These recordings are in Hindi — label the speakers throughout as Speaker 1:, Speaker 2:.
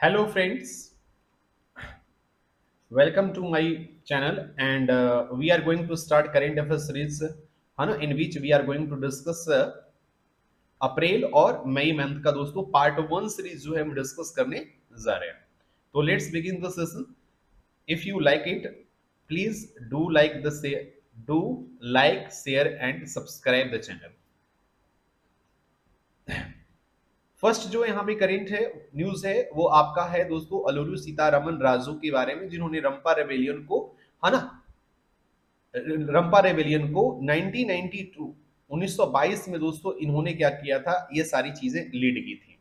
Speaker 1: Hello, friends. Welcome to my channel, and we are going to start current affairs series, है ना, in which we are going to discuss अप्रैल और मई मंथ का दोस्तों पार्ट वन सीरीज जो है हम डिस्कस करने जा रहे हैं। तो let's begin the session. If you like it, please do like share and subscribe the channel. First जो यहाँ पे करेंट है न्यूज है वो आपका है दोस्तों अलूरू सीतारमन राजू के बारे में, जिन्होंने रंपा रेबेलियन को, है ना, रंपा रेबेलियन को 1992 1922 में दोस्तों इन्होंने क्या किया था, ये सारी चीजें लीड की थी।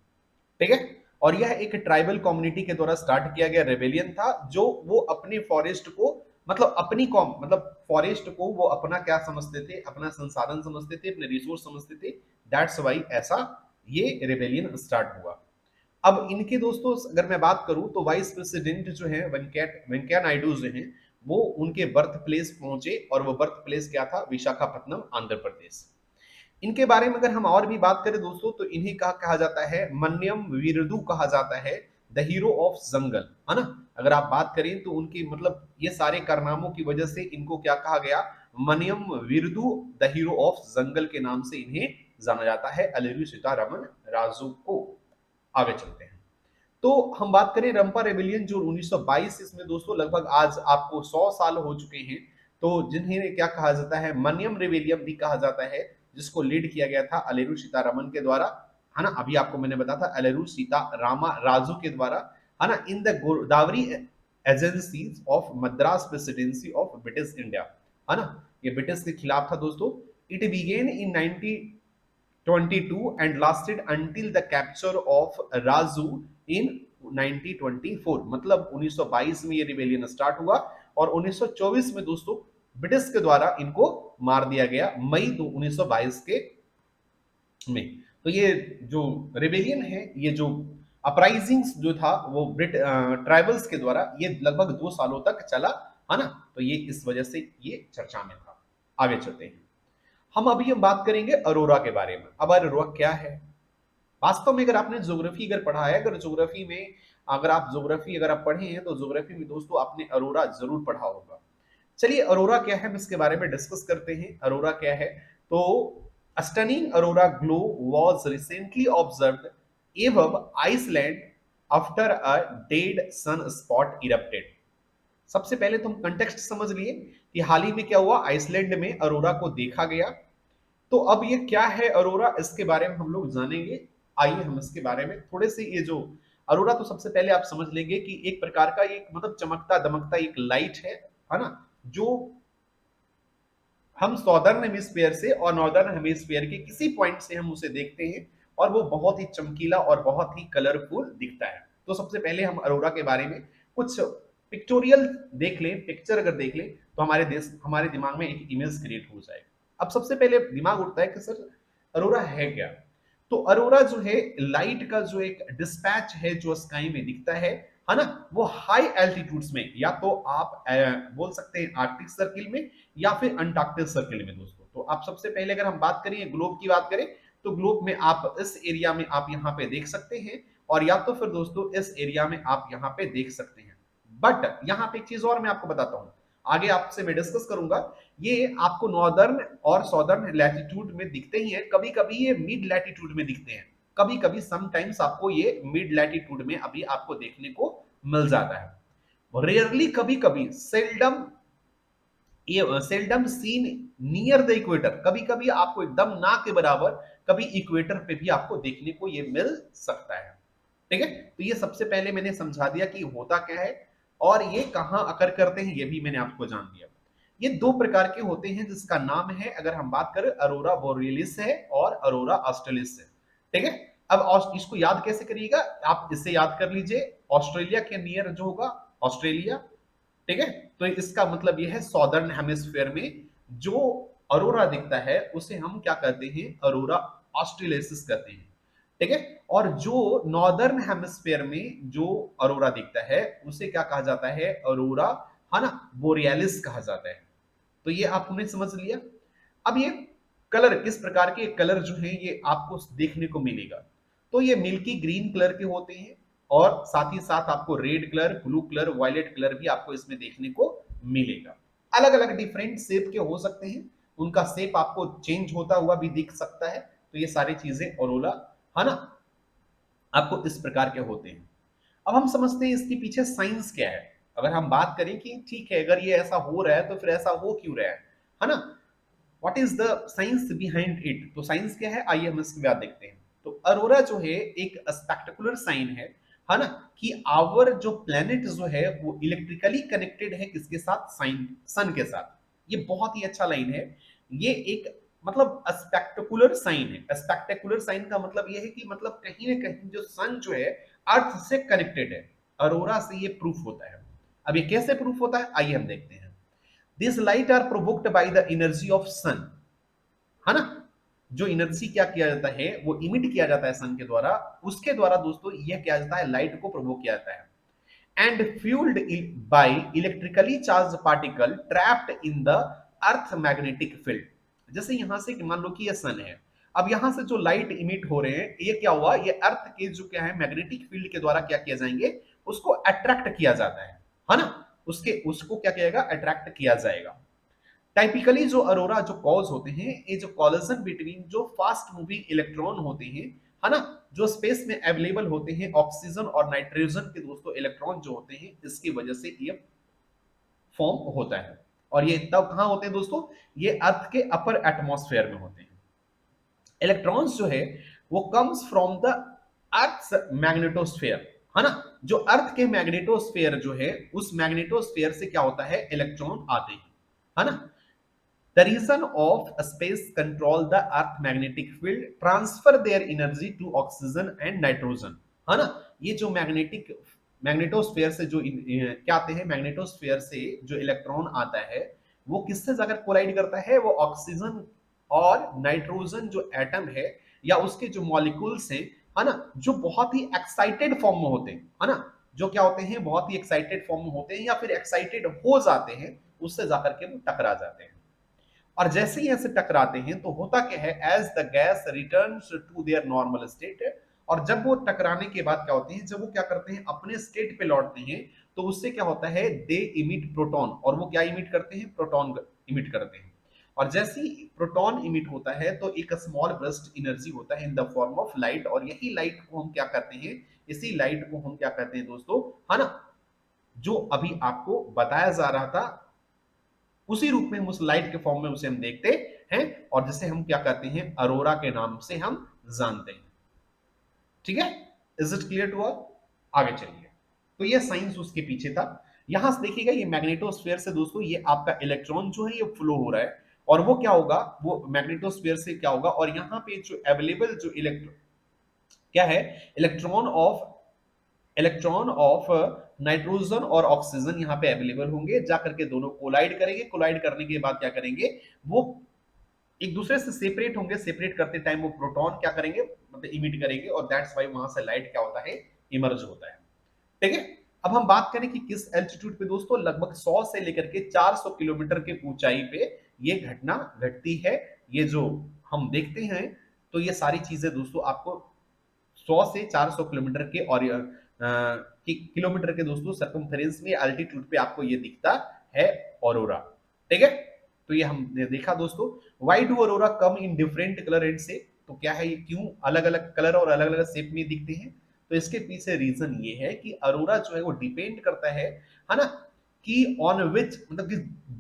Speaker 1: ठीक है। और यह एक ट्राइबल कम्युनिटी के द्वारा स्टार्ट किया गया रेबेलियन था, जो वो अपने फॉरेस्ट को, मतलब अपनी कॉम, मतलब फॉरेस्ट को वो अपना क्या समझते थे, अपना संसाधन समझते थे, अपने रिसोर्स समझते थे। दैट्स वाई ऐसा ये रेबेलियन स्टार्ट हुआ। अब इनके दोस्तों अगर मैं बात करूं तो वाइस प्रेसिडेंट जो है वेंकैया नायडू जो है, वो उनके बर्थ प्लेस पहुंचे, और वो बर्थ प्लेस क्या था, विशाखापट्टनम, आंध्र प्रदेश। इनके बारे में अगर हम और भी बात करें दोस्तों तो इन्हें कहा जाता है मन्यम वीरदू, कहा जाता है द हीरो ऑफ जंगल, है ना। अगर आप बात करें तो उनकी मतलब ये सारे कारनामों की वजह से इनको क्या कहा गया, मन्यम वीरदू द हीरो ऑफ जंगल के नाम से इन्हें जाना जाता है, अलूरी सीतारमन राजू को। आगे चलते हैं। तो हम बात करें रंपा रेबिलियन जो 1922, इसमें दोस्तों लगभग आज आपको 100 साल हो चुके हैं। तो जिन्हें क्या कहा जाता है, मनियम रेबिलियम भी कहा जाता है, जिसको लीड किया गया था अलेरू सीतारमन के द्वारा, है ना। अभी आपको मैंने बताया था अलेरू सीतारामा राजू के द्वारा, है ना, in the Godavari agencies of Madras presidency of British India, है ना। ये ब्रिटिश के खिलाफ था दोस्तों। It began in 1922 and lasted until the capture of Razu in 1924। मतलब 1922 में ये रिवेलियन स्टार्ट हुआ, और 1924 में दोस्तों ब्रिटिश के द्वारा इनको मार दिया गया, मई 1922 के में। तो ये जो रिवेलियन है, ये जो अपराइजिंग्स जो था वो ट्राइबल्स के द्वारा, ये लगभग 2 सालों तक चला, है ना। तो ये इस वजह से ये चर्चा में था। आगे चलते हैं। हम बात करेंगे अरोरा के बारे में। अब अरोरा क्या है वास्तव में, अगर आपने ज्योग्राफी अगर पढ़ा है, अगर ज्योग्राफी में अगर आप पढ़े हैं तो ज्योग्राफी में दोस्तों आपने अरोरा जरूर पढ़ा होगा। चलिए अरोरा क्या है हम इसके बारे में डिस्कस करते हैं। अरोरा क्या है, तो stunning aurora glow was recently observed above Iceland after a dead sun spot erupted. सबसे पहले तो हम कंटेक्स्ट समझ लिए कि हाल ही में क्या हुआ, आइसलैंड में अरोरा को देखा गया। तो अब ये क्या है अरोरा, इसके बारे में हम लोग जानेंगे। आइए हम इसके बारे में थोड़े से, ये जो अरोरा, तो सबसे पहले आप समझ लेंगे कि एक प्रकार का एक मतलब चमकता दमकता एक लाइट है ना, जो हम सॉदर्न हेमिस्फीयर से और नॉर्दर्न हेमिस्फीयर के किसी पॉइंट से हम उसे देखते हैं, और वो बहुत ही चमकीला और बहुत ही कलरफुल दिखता है। तो सबसे पहले हम अरोरा के बारे में कुछ पिक्टोरियल देख लें, पिक्चर अगर देख लें तो हमारे दिमाग में एक इमेज क्रिएट हो जाएगा। अब सबसे पहले दिमाग उठता है कि सर अरोरा है क्या। तो अरोरा जो है लाइट का जो एक डिस्पैच है जो स्काई में दिखता है ना, वो हाई एल्टीट्यूड्स में, या तो आप बोल सकते हैं आर्कटिक सर्किल में या फिर अंटार्कटिक सर्किल में दोस्तों। तो आप सबसे पहले अगर हम बात करें ग्लोब की बात करें, तो ग्लोब में आप इस एरिया में आप यहाँ पे देख सकते हैं, और या तो फिर दोस्तों इस एरिया में आप यहाँ पे देख सकते हैं। बट यहाँ पे एक चीज और मैं आपको बताता हूँ, आगे आपसे मैं डिस्कस करूंगा। ये आपको नॉर्दर्न और सॉदर्न लैटिट्यूड में दिखते ही है, कभी कभी ये मिड लैटिट्यूड में दिखते हैं, कभी कभी समटाइम्स आपको ये मिड लैटिट्यूड में अभी आपको देखने को मिल जाता है। रेयरली, कभी कभी, सेल्डम, ये seldom seen near the equator, कभी कभी आपको एकदम ना के बराबर कभी इक्वेटर पे भी आपको देखने को ये मिल सकता है। ठीक है। तो ये सबसे पहले मैंने समझा दिया कि होता क्या है और ये कहां अकर करते हैं, ये भी मैंने आपको जान दिया। ये दो प्रकार के होते हैं जिसका नाम है, अगर हम बात करें, अरोरा बोरियलिस है और अरोरा ऑस्ट्रेलिस है। ठीक है। अब इसको याद कैसे करिएगा, आप इससे याद कर लीजिए, ऑस्ट्रेलिया के नियर जो होगा ऑस्ट्रेलिया। ठीक है। तो इसका मतलब यह है सॉदर्न हेमिस्फीयर में जो अरोरा दिखता है उसे हम क्या कहते हैं, अरोरा ऑस्ट्रेलिसिस कहते हैं। ठीक है। और जो नॉर्दर्न हेमिस्फीयर में जो अरोरा दिखता है उसे क्या कहा जाता है, अरोरा, है ना, बोरियालिस कहा जाता है। तो ये आपने समझ लिया। अब ये कलर, किस प्रकार के कलर जो है ये आपको देखने को मिलेगा, तो ये मिल्की ग्रीन कलर के होते हैं, और साथ ही साथ आपको red colour, blue colour, violet colour भी आपको इसमें देखने को मिलेगा। अलग अलग डिफरेंट शेप के हो सकते हैं, उनका शेप आपको चेंज होता हुआ भी दिख सकता है। तो ये सारी चीजें ऑरोरा, है ना, आपको इस प्रकार के होते हैं। अब हम समझते हैं इसके पीछे साइंस क्या है। अगर हम बात करें कि ठीक है, अगर ये ऐसा हो रहा है तो फिर ऐसा हो क्यों रहा है ना, what is the science behind it. तो साइंस क्या है, आइए हम इसके बाद देखते हैं। तो अरोरा जो है एक स्पेक्टेकुलर साइन है ना, कि आवर जो प्लेनेट जो है वो इलेक्ट्रिकली कनेक्टेड है किसके साथ, साइन सन के साथ। ये बहुत ही अच्छा लाइन है। ये एक मतलब स्पेक्टेकुलर साइन है। स्पेक्टेकुलर साइन का मतलब ये है कि मतलब कहीं ना कहीं जो सन जो है अर्थ से कनेक्टेड है। अरोरा से ये प्रूफ होता है। अब ये कैसे प्रूफ होता है, आइए हम देखते हैं। This light are provoked by the energy of sun, है ना, जो एनर्जी क्या किया जाता है वो इमिट किया जाता है सन के द्वारा, उसके द्वारा दोस्तों यह किया जाता है, लाइट को प्रोवोक किया जाता है। And fuelled by electrically charge particle trapped in the earth magnetic field. जैसे यहां से मान लो कि यह सन है, अब यहां से जो लाइट इमिट हो रहे हैं ये क्या हुआ, ये अर्थ के जो क्या है मैग्नेटिक फील्ड के द्वारा क्या किया जाएंगे, उसको अट्रैक्ट किया जाता है ना, उसके उसको क्या किया जाएगा, अट्रैक्ट किया जाएगा। टाइपिकली जो अरोरा जो कॉज होते हैं, ये जो कॉलिजन बिटवीन जो फास्ट मूविंग इलेक्ट्रॉन होते हैं, है ना, जो स्पेस में अवेलेबल होते हैं ऑक्सीजन और नाइट्रोजन के दोस्तों इलेक्ट्रॉन जो होते हैं, इसकी वजह से ये फॉर्म होता है। और ये तब कहां होते हैं दोस्तों, ये अर्थ के अपर एटमॉस्फेयर में होते हैं। इलेक्ट्रॉन्स जो है वो comes from the earth magnetosphere, है ना, जो अर्थ के मैग्नेटोस्फेयर जो है उस मैग्नेटोस्फेयर से क्या होता है, इलेक्ट्रॉन आते हैं, है ना। The reason of space control the earth magnetic field transfer their energy to oxygen and nitrogen, है ना। ये जो मैग्नेटोस्फेयर से जो क्या आते हैं, मैग्नेटोस्फेयर से जो इलेक्ट्रॉन आता है वो किससे जाकर कोलाइड करता है, वो ऑक्सीजन और नाइट्रोजन जो एटम है या उसके जो मॉलिक्यूल्स हैं, है ना, जो बहुत ही एक्साइटेड फॉर्म में होते हैं, है ना, जो क्या होते हैं, बहुत ही एक्साइटेड फॉर्म में होते हैं या फिर एक्साइटेड हो जाते हैं, उससे जाकर के वो टकरा जाते हैं। और जैसे ही ऐसे टकराते हैं तो होता क्या है, as the gas returns to their normal state, और जब वो टकराने के बाद क्या होते हैं, जब वो क्या करते हैं अपने स्टेट पे लौटते हैं, तो उससे क्या होता है, दे इमिट प्रोटॉन, और वो क्या इमिट करते हैं, प्रोटॉन इमिट करते हैं। और जैसे ही प्रोटॉन इमिट होता है तो एक स्मॉल बर्स्ट एनर्जी होता है in the form of light, और यही लाइट को हम क्या करते हैं, इसी लाइट को हम क्या कहते हैं दोस्तों, है ना, जो अभी आपको बताया जा रहा था उसी रूप में हम उस लाइट के फॉर्म में उसे हम देखते हैं, और जिसे हम क्या कहते हैं, अरोरा के नाम से हम जानते हैं। ठीक है, is it clear to all. आगे चलिए। तो ये साइंस उसके पीछे था। यहां से देखिएगा, ये मैग्नेटोस्फीयर से दोस्तों ये आपका इलेक्ट्रॉन जो है ये फ्लो हो रहा है, और वो क्या होगा, वो मैग्नेटोस्फीयर से क्या होगा, और यहाँ पे जो अवेलेबल जो इलेक्ट्रॉन क्या है, इलेक्ट्रॉन ऑफ नाइट्रोजन और ऑक्सीजन यहाँ पे अवेलेबल होंगे, जाकर के दोनों कोलाइड करेंगे, कोलाइड करने के बाद क्या करेंगे, वो एक दूसरे से सेपरेट होंगे, सेपरेट करते टाइम वो प्रोटॉन क्या करेंगे, मतलब इमिट करेंगे, और दैट्स वाई वहां से लाइट क्या होता है, इमर्ज होता है। ठीक है, अब हम बात करें कि किस एल्टीट्यूड पे दोस्तों, लगभग 100 से लेकर के 400 किलोमीटर के ऊंचाई पे ये घटना घटती है। ये जो हम देखते हैं, तो ये सारी चीजें दोस्तों आपको 100 से 400 किलोमीटर के और किलोमीटर के दोस्तों सर्कमफेरेंस में अल्टीट्यूड पे आपको ये दिखता है ऑरोरा। ठीक है, तो ये हमने देखा दोस्तों। Why do aurora come in different colour and से, तो क्या है, ये क्यों अलग अलग कलर और अलग अलग शेप में दिखते हैं। तो इसके पीछे रीजन ये है कि अरोरा जो है वो डिपेंड करता है ना, कि ऑन विच, मतलब कि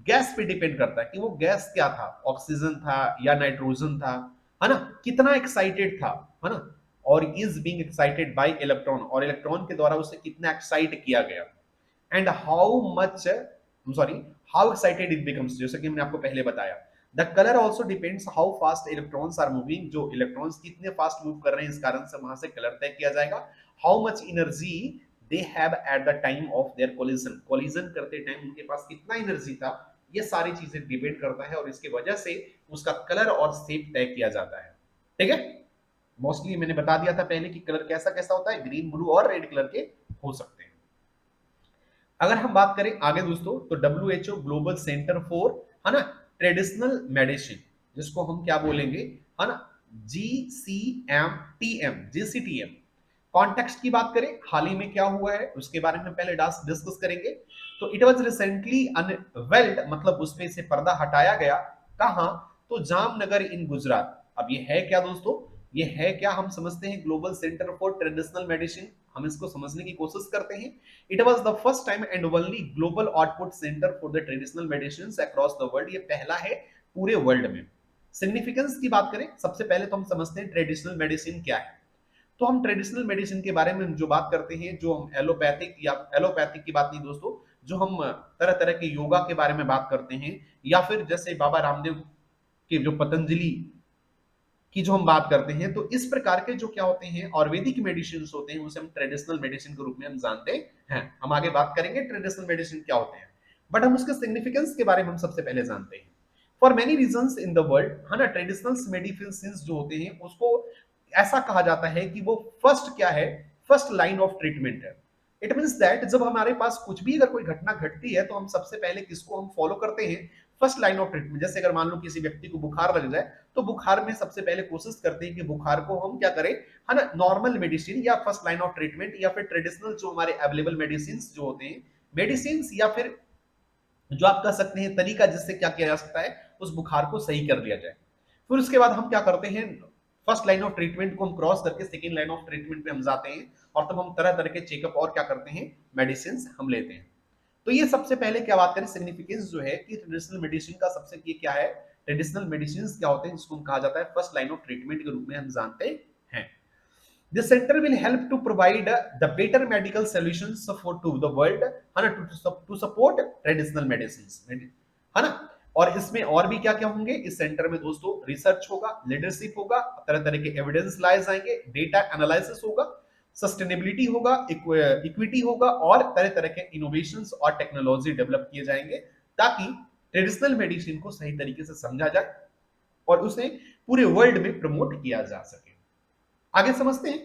Speaker 1: गैस पे डिपेंड करता है कि वो गैस क्या था, ऑक्सीजन था या नाइट्रोजन था, है ना, कितना एक्साइटेड था, है ना, और is being excited by electron, और इलेक्ट्रॉन के द्वारा उसे कितना एक्साइट किया गया, and how much sorry how excited it becomes, जैसे कि मैंने आपको पहले बताया। The colour also depends how fast electrons are moving, जो इलेक्ट्रॉन्स कितने फास्ट मूव कर रहे हैं इस कारण से वहां से कलर तय किया जाएगा। How much energy they have at the time of their collision, collision करते टाइम उनके पास कितना एनर्जी था, ये सारी चीजें डिपेंड करता है, और इसकी वजह से उसका कलर और शेप तय किया जाता है। ठीक है, मोस्टली मैंने बता दिया था पहले कि कलर कैसा कैसा होता है, ग्रीन, ब्लू और रेड कलर के हो सकते हैं। अगर हम बात करें आगे दोस्तों, तो WHO ग्लोबल सेंटर फॉर, है ना, ट्रेडिशनल मेडिसिन, जिसको हम क्या बोलेंगे, है ना, GCMTM, GCTM, कॉन्टेक्स्ट की बात करें, हाल ही में क्या हुआ है उसके बारे में पहले डिस्कस करेंगे। तो इट वाज रिसेंटली अनवेल्ड, मतलब उसमें से पर्दा हटाया गया। कहां? तो जामनगर इन गुजरात। अब ये है क्या दोस्तों? ये है क्या? हम समझते हैं global centre for traditional medicine, हम इसको समझने की कोशिश करते हैं। It was the first time and only global output centre for the traditional medicine across the world, ये पहला है पूरे वर्ल्ड में। सिग्निफिकेंस की बात करें, सबसे पहले तो हम समझते हैं ट्रेडिशनल मेडिसिन क्या है। तो हम ट्रेडिशनल मेडिसिन के बारे में जो बात करते हैं, जो हम एलोपैथिक या एलोपैथिक की बात नहीं दोस्तों, जो हम तरह तरह के योगा के बारे में बात करते हैं, या फिर जैसे बाबा रामदेव के जो पतंजलि की जो हम बात करते हैं, तो इस प्रकार के जो क्या होते हैं आयुर्वेदिक मेडिसिन होते हैं, उसे हम ट्रेडिशनल मेडिसिन के रूप में हम जानते हैं। हम आगे बात करेंगे ट्रेडिशनल मेडिसिन क्या होते हैं, बट हम उसके सिग्निफिकेंस के बारे में हम सबसे पहले जानते हैं। For many reasons in the world, है ना, ट्रेडिशनल मेडिसिन जो होते हैं उसको ऐसा कहा जाता है कि वो फर्स्ट क्या है, फर्स्ट लाइन ऑफ ट्रीटमेंट है। इट मीन्स दैट जब हमारे पास कुछ भी अगर कोई घटना घटती है तो हम सबसे पहले किसको हम फॉलो करते हैं? First line of treatment. जैसे अगर मान लो किसी व्यक्ति को बुखार लग जाए, तो बुखार में सबसे पहले कोशिश करते हैं कि बुखार को हम क्या करें, है ना, नॉर्मल मेडिसिन या फर्स्ट लाइन ऑफ ट्रीटमेंट या फिर ट्रेडिशनल जो हमारे अवेलेबल मेडिसिन जो होते हैं, मेडिसिन या फिर जो आप कह सकते हैं तरीका जिससे क्या किया जा सकता है उस बुखार को सही कर दिया जाए। फिर उसके बाद हम क्या करते हैं, फर्स्ट लाइन ऑफ ट्रीटमेंट को हम क्रॉस करके सेकेंड लाइन ऑफ ट्रीटमेंट पे हम जाते हैं, और तब हम तरह तरह के चेकअप और क्या करते हैं, मेडिसिन हम लेते हैं। तो ये सबसे पहले क्या बात करें, सिग्निफिकेंस जो है कि ट्रेडिशनल मेडिसिन का सबसे ये क्या है, ट्रेडिशनल मेडिसिन क्या होते हैं जिसको हम कहा जाता है फर्स्ट लाइन ऑफ ट्रीटमेंट के रूप में हम जानते हैं। This center will help to provide the better medical solutions for to the world, है ना, to support traditional medicines, है ना। और इसमें और भी क्या क्या होंगे इस सेंटर में दोस्तों, रिसर्च होगा, लीडरशिप होगा, तरह तरह के एविडेंस लाए जाएंगे, डेटा एनालिसिस होगा, सस्टेनेबिलिटी होगा, इक्विटी होगा, और तरह तरह के इनोवेशंस और टेक्नोलॉजी डेवलप किए जाएंगे, ताकि ट्रेडिशनल मेडिसिन को सही तरीके से समझा जाए और उसे पूरे वर्ल्ड में प्रमोट किया जा सके। आगे समझते हैं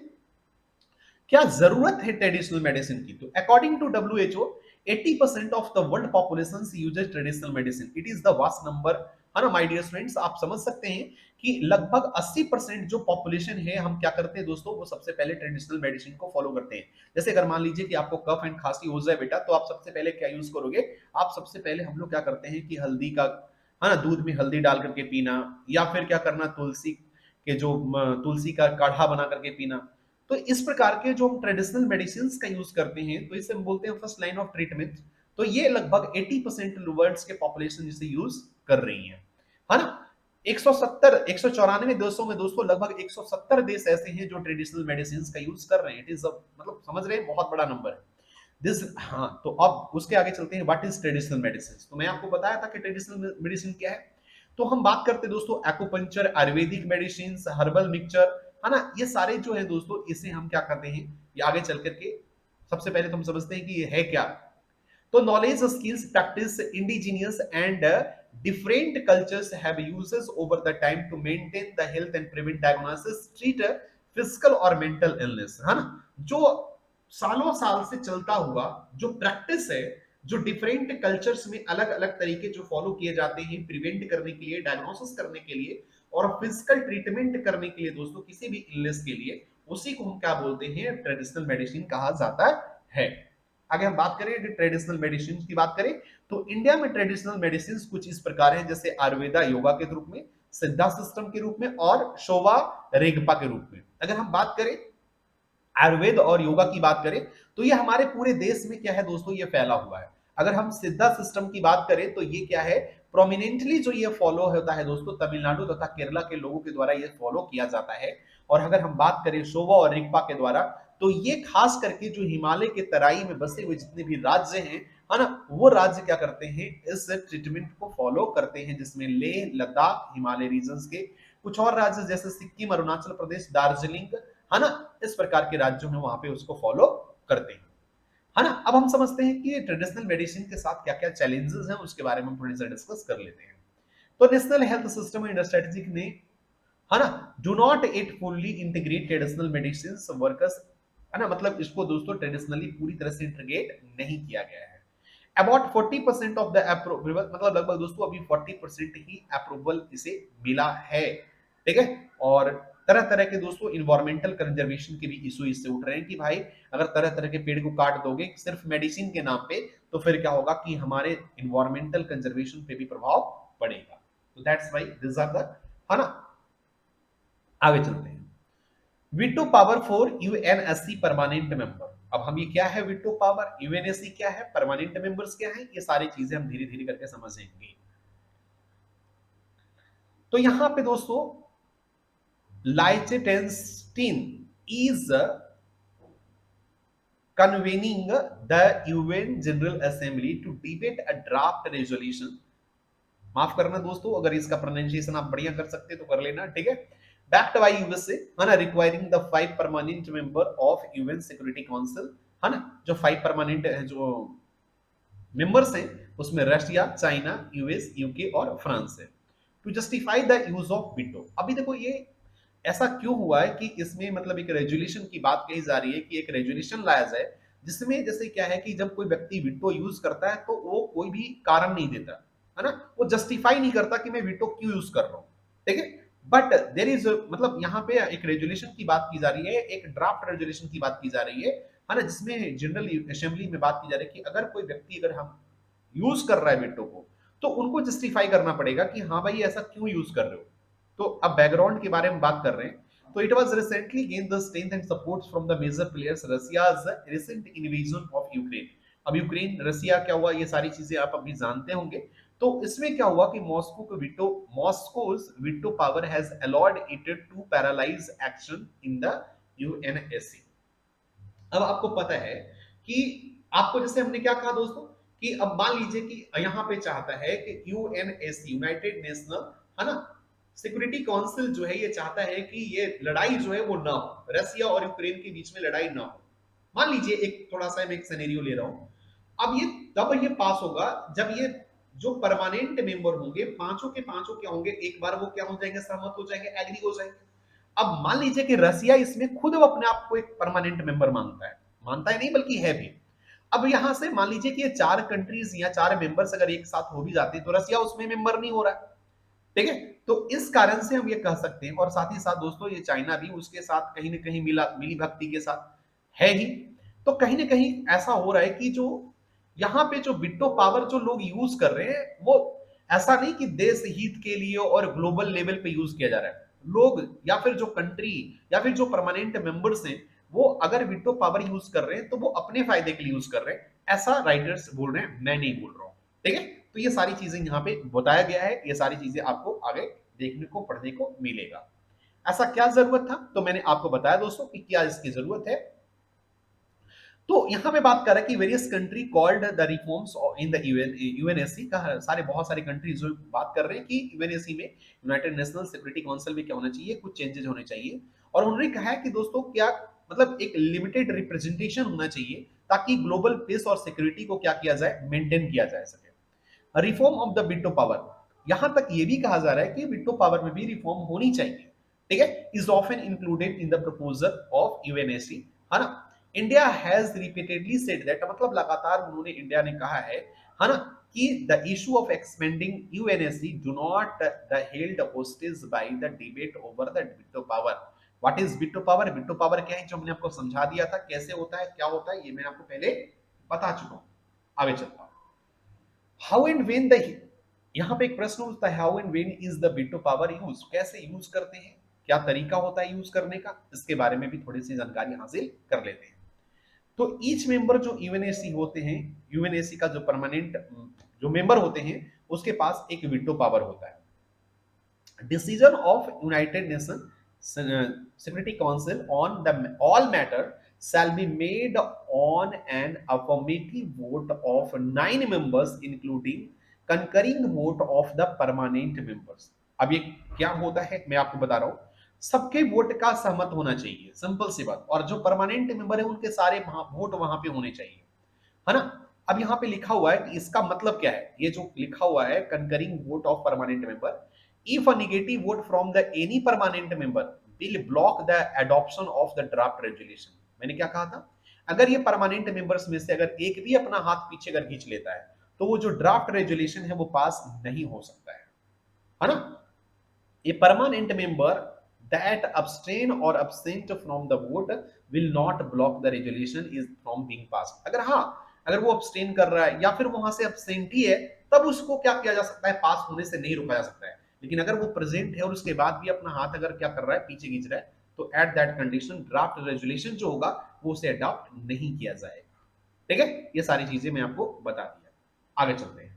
Speaker 1: क्या जरूरत है ट्रेडिशनल मेडिसिन की। तो according to WHO 80% of the world population uses traditional medicine, it is the vast number, है ना माय डियर स्टूडेंट्स। आप समझ सकते हैं कि लगभग 80% जो पॉपुलेशन है, हम क्या करते हैं दोस्तों, वो सबसे पहले ट्रेडिशनल मेडिसिन को फॉलो करते हैं। जैसे अगर मान लीजिए कि आपको कफ एंड खांसी हो जाए बेटा, तो आप सबसे पहले क्या यूज करोगे, आप सबसे पहले हम लोग क्या करते हैं कि हल्दी का, है ना, दूध में हल्दी डाल करके पीना, या फिर क्या करना, तुलसी के जो तुलसी का काढ़ा बना करके पीना। तो इस प्रकार के जो हम ट्रेडिशनल मेडिसिन का यूज करते हैं, तो इसे हम बोलते हैं फर्स्ट लाइन ऑफ ट्रीटमेंट। तो ये लगभग 80% वर्ल्ड के पॉपुलेशन जिसे यूज कर रही है ना। 170 194 देशों में दोस्तों लगभग 170 देश ऐसे हैं जो ट्रेडिशनल मेडिसिन का यूज कर रहे हैं। इट इज मतलब समझ रहे हैं, बहुत बड़ा नंबर है दिस। हाँ, तो अब उसके आगे चलते हैं, व्हाट इज ट्रेडिशनल मेडिसिन। तो मैं आपको बताया था कि ट्रेडिशनल मेडिसिन क्या है। तो हम बात करते हैं दोस्तों acupuncture, Ayurvedic medicine, herbal mixture, है ना, ये सारे जो है दोस्तों, इसे हम क्या करते हैं, ये आगे चल करके सबसे पहले तो हम समझते हैं कि ये है क्या। तो knowledge, skills, practice, indigenous and different cultures have uses over the time to maintain the health and prevent diagnosis, treat physical और मेंटल इलनेस, है ना। जो सालों साल से चलता हुआ जो प्रैक्टिस है, जो डिफरेंट कल्चर्स में अलग अलग तरीके जो फॉलो किए जाते हैं प्रिवेंट करने के लिए, डायग्नोसिस करने के लिए और फिजिकल ट्रीटमेंट करने के लिए दोस्तों, किसी भी इलनेस के लिए, उसी को हम क्या बोलते हैं, ट्रेडिशनल मेडिसिन कहा जाता है। आगे हम बात करें ट्रेडिशनल मेडिसिन की बात करें, तो इंडिया में ट्रेडिशनल मेडिसिन कुछ इस प्रकार है, जैसे आयुर्वेदा योगा के रूप में, सिद्धा सिस्टम के रूप में, और शोवा रेगपा के रूप में। अगर हम बात करें आयुर्वेद और योगा की बात करें, तो ये हमारे पूरे देश में क्या है दोस्तों, ये फैला हुआ है। अगर हम सिद्धा सिस्टम की बात करें, तो ये क्या है, प्रोमिनेंटली जो ये फॉलो होता है दोस्तों, तमिलनाडु तथा केरला के लोगों के द्वारा ये फॉलो किया जाता है। और अगर हम बात करें शोवा और रिगपा के द्वारा, तो ये खास करके जो हिमालय के तराई में बसे हुए जितने भी राज्य हैं, है ना, वो राज्य क्या करते हैं, इस ट्रीटमेंट को फॉलो करते हैं, जिसमें लेह, लद्दाख, हिमालय रीजन के कुछ और राज्य जैसे सिक्किम, अरुणाचल प्रदेश, दार्जिलिंग, है ना, इस प्रकार के राज्यों में वहां पे उसको फॉलो करते हैं, है ना। अब हम समझते हैं कि ट्रेडिशनल मेडिसिन के साथ क्या क्या चैलेंजेस हैं, उसके बारे में हम थोड़ी सा डिस्कस कर लेते हैं। तो national health system and strategic ने, है ना, do not it fully integrate traditional medicine workers, है ना, मतलब इसको दोस्तों ट्रेडिशनली पूरी तरह से इंटीग्रेट नहीं किया गया है। अबाउट 40% ऑफ द अप्रूवल, मतलब लगभग दोस्तों अभी 40% ही अप्रूवल इसे मिला है, ठीक है। और तरह तरह के दोस्तों इन्वायरमेंटल कंजर्वेशन के भी इशू इससे उठ रहे हैं कि भाई अगर तरह तरह के पेड़ को काट दोगे सिर्फ मेडिसिन के नाम पे, तो फिर क्या होगा कि हमारे इन्वायरमेंटल कंजर्वेशन पे भी प्रभाव पड़ेगा। तो that's why this are the, है ना। आगे चलते हैं। Veto power for UNSC permanent member. अब हम ये क्या है वीटो पावर, यूएनएससी क्या है, परमानेंट मेंबर्स क्या है, ये सारी चीजें हम धीरे धीरे करके समझेंगे। तो यहां पे दोस्तों लाइचेटेंस्टीन is convening the UN General Assembly to debate a draft resolution। माफ करना दोस्तों अगर इसका प्रोनाउंसिएशन आप बढ़िया कर सकते तो कर लेना, ठीक है। बैक्ड बाय यूएसए, है ना, requiring the 5 permanent member of UN security council, है ना, जो 5 परमानेंट जो मेंबर्स हैं उसमें रशिया, चाइना, यूएस, यूके और फ्रांस है, to justify the use of veto. अभी देखो ये ऐसा क्यों हुआ है कि इसमें मतलब एक रेजुलेशन की बात कही जा रही है कि एक रेजुलेशन लाया जाए जिसमें जैसे क्या है कि जब कोई व्यक्ति वीटो यूज करता है तो वो कोई भी कारण नहीं देता, है ना, वो जस्टिफाई नहीं करता कि मैं वीटो क्यों यूज कर रहा हूं, ठीक है। बट देर इज मतलब यहाँ पे एक रेजुलेशन की बात की जा रही है, एक ड्राफ्ट रेजुलेशन की बात की जा रही है ना, जिसमें जनरल असेंबली में बात की जा रही है कि अगर कोई व्यक्ति अगर हम यूज कर रहा है वीटो को तो उनको जस्टिफाई करना पड़ेगा कि हाँ भाई ऐसा क्यों यूज कर रहे हो। तो अब बैकग्राउंड के बारे में बात कर रहे हैं। तो it was recently gain the strength and support from the major players Russia's recent invasion of Ukraine. अब यूक्रेन रशिया क्या हुआ ये सारी चीजें आप अभी जानते होंगे। तो इसमें क्या हुआ कि Moscow's veto power has allowed it to paralyse action in the UNSC. अब आपको पता है कि आपको जैसे हमने क्या कहा दोस्तों कि अब मान लीजिए कि यहाँ पे चाहता है कि यूएनएससी यूनाइटेड नेशनल, है ना, सिक्योरिटी काउंसिल जो है ये चाहता है कि ये लड़ाई जो है वो ना हो, रसिया और यूक्रेन के बीच में लड़ाई ना हो। मान लीजिए एक थोड़ा सा मैं एक सिनेरियो ले रहा हूं। अब ये तब ये पास होगा जब ये जो परमानेंट मेंबर होंगे पांचों के पांचों क्या होंगे, एक बार वो क्या हो जाएंगे, सहमत हो जाएंगे, एग्री हो जाएंगे। अब मान लीजिए कि रसिया इसमें खुद अपने आप को एक परमानेंट मेंबर मानता है नहीं बल्कि है भी। अब यहां से मान लीजिए कि ये 4 कंट्रीज या 4 मेंबर्स अगर एक साथ हो भी जाते तो रसिया उसमें मेंबर नहीं हो रहा है, ठीक है। तो इस कारण से हम ये कह सकते हैं, और साथ ही साथ दोस्तों ये चाइना भी उसके साथ कहीं ना कहीं मिली भक्ति के साथ है ही। तो कहीं ना कहीं ऐसा हो रहा है कि जो यहाँ पे जो वीटो पावर जो लोग यूज कर रहे हैं वो ऐसा नहीं कि देश हित के लिए और ग्लोबल लेवल पे यूज किया जा रहा है। लोग या फिर जो कंट्री या फिर जो परमानेंट मेंबर्स हैं वो अगर वीटो पावर यूज कर रहे हैं तो वो अपने फायदे के लिए यूज कर रहे हैं, ऐसा राइटर्स बोल रहे हैं, मैं नहीं बोल रहा हूं, ठीक है। तो ये सारी चीजें यहाँ पे बताया गया है, ये सारी चीजें आपको आगे देखने को पढ़ने को मिलेगा। ऐसा क्या जरूरत था, तो मैंने आपको बताया दोस्तों कि क्या इसकी जरूरत है। तो यहां पे बात कर रहा है कि various country called the reforms in the UNSC का, सारे बहुत सारे कंट्रीज जो बात कर रहे हैं कि यूएनएससी में यूनाइटेड नेशनल सिक्योरिटी काउंसिल में क्या होना चाहिए, कुछ चेंजेस होने चाहिए। और उन्होंने कहा है कि दोस्तों क्या मतलब एक लिमिटेड रिप्रेजेंटेशन होना चाहिए ताकि ग्लोबल पीस और सिक्योरिटी को क्या किया जाए, मेंटेन किया जा सके। Reform of the veto power, यहां तक ये भी कहा जा रहा है कि वीटो पावर में भी रिफॉर्म होनी चाहिए, ठीक है, is often included in the proposal of UNSC, है ना। India has repeatedly said that, मतलब लगातार उन्होंने इंडिया ने कहा है ना, कि the issue of expanding UNSC do not the held hostage by the debate over the veto power. What is veto power, veto power क्या है जो हमने आपको समझा दिया था, कैसे होता है, क्या होता है, ये मैं आपको पहले बता चुका हूं। आगे चलता हूं। हाउ एंड व्हेन द, यहां पे एक प्रश्न उठता है, how and when is the veto power use, कैसे यूज करते हैं, क्या तरीका होता है यूज करने का, इसके बारे में भी थोड़ी सी जानकारी हासिल कर लेते हैं। तो ईच मेंबर जो यूएनएससी होते हैं, यूएनएससी का जो परमानेंट जो मेंबर होते हैं उसके पास एक वीटो पावर होता है। Decision of United nation security council on the all matter shall be made on an affirmative vote of 9 members including concurring vote of the permanent members। अब ये क्या होता है मैं आपको बता रहा हूं, सबके वोट का सहमत होना चाहिए, सिंपल सी बात, और जो परमानेंट मेंबर है उनके सारे वोट वहां पे होने चाहिए, है ना। अब यहाँ पे लिखा हुआ है कि इसका मतलब क्या है, ये जो लिखा हुआ है concurring vote of permanent member, if a negative vote from the any permanent member will block the adoption of the draft resolution. मैंने क्या कहा था, अगर ये परमानेंट मेंबर्स में से अगर एक भी अपना हाथ पीछे अगर खींच लेता है तो वो जो ड्राफ्ट रेजुलेशन है वो पास नहीं हो सकता है ना। ये permanent member that abstain or absent from the vote will not block the resolution is from being passed। अगर हाँ, अगर वो abstain कर रहा है या फिर वहां से absentee है, तब उसको क्या किया जा सकता है, पास होने से नहीं रोका जा सकता है। लेकिन अगर वो प्रेजेंट है और उसके बाद भी अपना हाथ अगर क्या कर रहा है, पीछे खींच रहा है, तो at that condition draft resolution जो होगा वो उसे अडॉप्ट नहीं किया जाएगा। ठीक है, ये सारी चीजें मैं आपको बता दिया। आगे चलते हैं।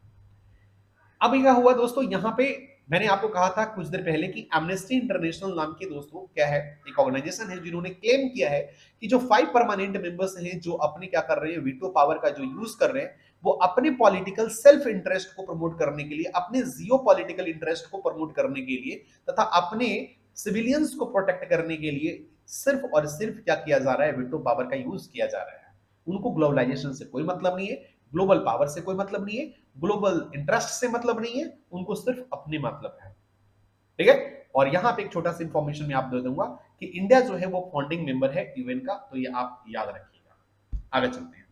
Speaker 1: अब क्या हुआ दोस्तों, यहाँ पे मैंने आपको कहा था कुछ देर पहले कि एमनेस्टी इंटरनेशनल नाम की दोस्तों क्या है, एक ऑर्गेनाइजेशन है जिन्होंने क्लेम किया है कि जो 5 परमानेंट मेंबर्स हैं जो अपने क्या कर रहे हैं, वीटो पावर का जो यूज कर रहे हैं, वो अपने पॉलिटिकल सेल्फ इंटरेस्ट को प्रमोट करने के लिए, अपने जियो पॉलिटिकल इंटरेस्ट को प्रमोट करने के लिए तथा अपने सिविलियंस को प्रोटेक्ट करने के लिए सिर्फ और सिर्फ क्या किया जा रहा है, वीटो पावर का यूज किया जा रहा है। उनको ग्लोबलाइजेशन से कोई मतलब नहीं है, ग्लोबल पावर से कोई मतलब नहीं है, ग्लोबल इंटरेस्ट से मतलब नहीं है, उनको सिर्फ अपने मतलब है। ठीक है, और यहां पे एक छोटा सा इंफॉर्मेशन मैं आप दे दूंगा कि इंडिया जो है वो फाउंडिंग मेंबर है यूएन का, तो ये आप याद रखिएगा। आगे चलते हैं।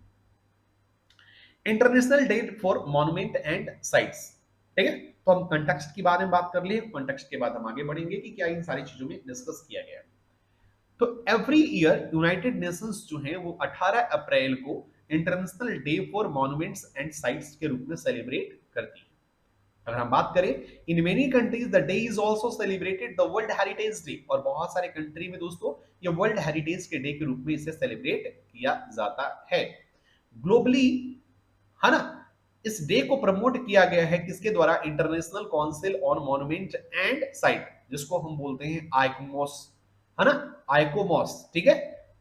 Speaker 1: International day for monument and sites. ठीक है, तो हम कंटेक्स्ट के बारे में बात कर लिए, कंटेक्स्ट के बाद हम आगे बढ़ेंगे कि क्या इन सारी चीजों में डिस्कस किया गया है। तो एवरी ईयर यूनाइटेड नेशंस जो है वो 18 अप्रैल को international day for monuments and sites के रूप में सेलिब्रेट करती है। अगर हम बात करें, in many countries the day is also celebrated the world heritage day, और बहुत सारे कंट्री में दोस्तों ये वर्ल्ड हेरिटेज के डे के रूप में इसे सेलिब्रेट किया जाता है ग्लोबली, है ना। इस डे को प्रमोट किया गया है किसके द्वारा, international council on monument and site, जिसको हम बोलते हैं आइकोमोस, है ना, आइकोमोस। ठीक है,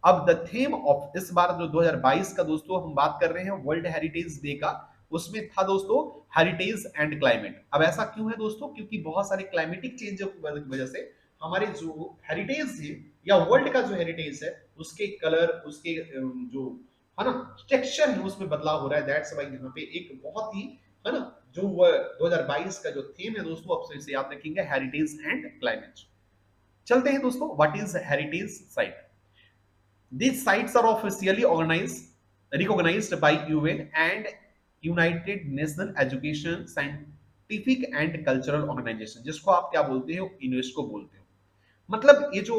Speaker 1: अब द थीम ऑफ इस बार जो 2022 का दोस्तों हम बात कर रहे हैं वर्ल्ड हेरिटेज डे का, उसमें था दोस्तों हेरिटेज एंड क्लाइमेट। अब ऐसा क्यों है दोस्तों, क्योंकि बहुत सारे क्लाइमेटिक चेंज की वजह से हमारे जो हेरिटेज है या वर्ल्ड का जो हेरिटेज है उसके कलर, उसके जो है ना टेक्सचर है उसमें बदलाव हो रहा है। दैट्स व्हाई यहाँ पे एक बहुत ही, है ना, जो 2022 का जो थीम है दोस्तों, आप इसे याद रखेंगे, हेरिटेज एंड क्लाइमेट। चलते हैं दोस्तों, what is heritage site. These sites are officially recognized by UN and United Nations Education, Scientific and Cultural Organization, जिसको आप क्या बोलते हो, यूनेस्को बोलते हो। मतलब ये जो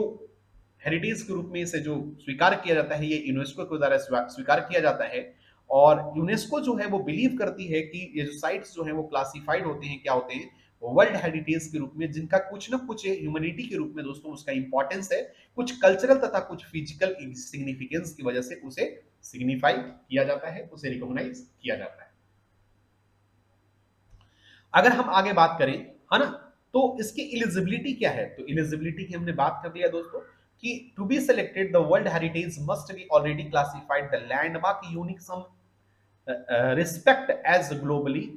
Speaker 1: हेरिटेज के रूप में इसे जो स्वीकार किया जाता है, ये यूनेस्को के द्वारा स्वीकार किया जाता है। और यूनेस्को जो है वो बिलीव करती है कि ये जो साइट्स जो है वो क्लासिफाइड होते हैं, क्या होते हैं, वर्ल्ड हेरिटेज के रूप में, जिनका कुछ ना कुछ ह्यूमैनिटी के रूप में दोस्तों उसका इंपॉर्टेंस है, कुछ कल्चरल तथा कुछ फिजिकल सिग्निफिकेंस की वजह से उसे सिग्निफाई किया जाता है, उसे रिकॉग्नाइज किया जाता है। अगर हम आगे बात करें, है ना, तो इसकी एलिजिबिलिटी क्या है, तो एलिजिबिलिटी की हमने बात कर लिया दोस्तों कि to be selected the world heritage must be already classified the landmark unique some respect as globally,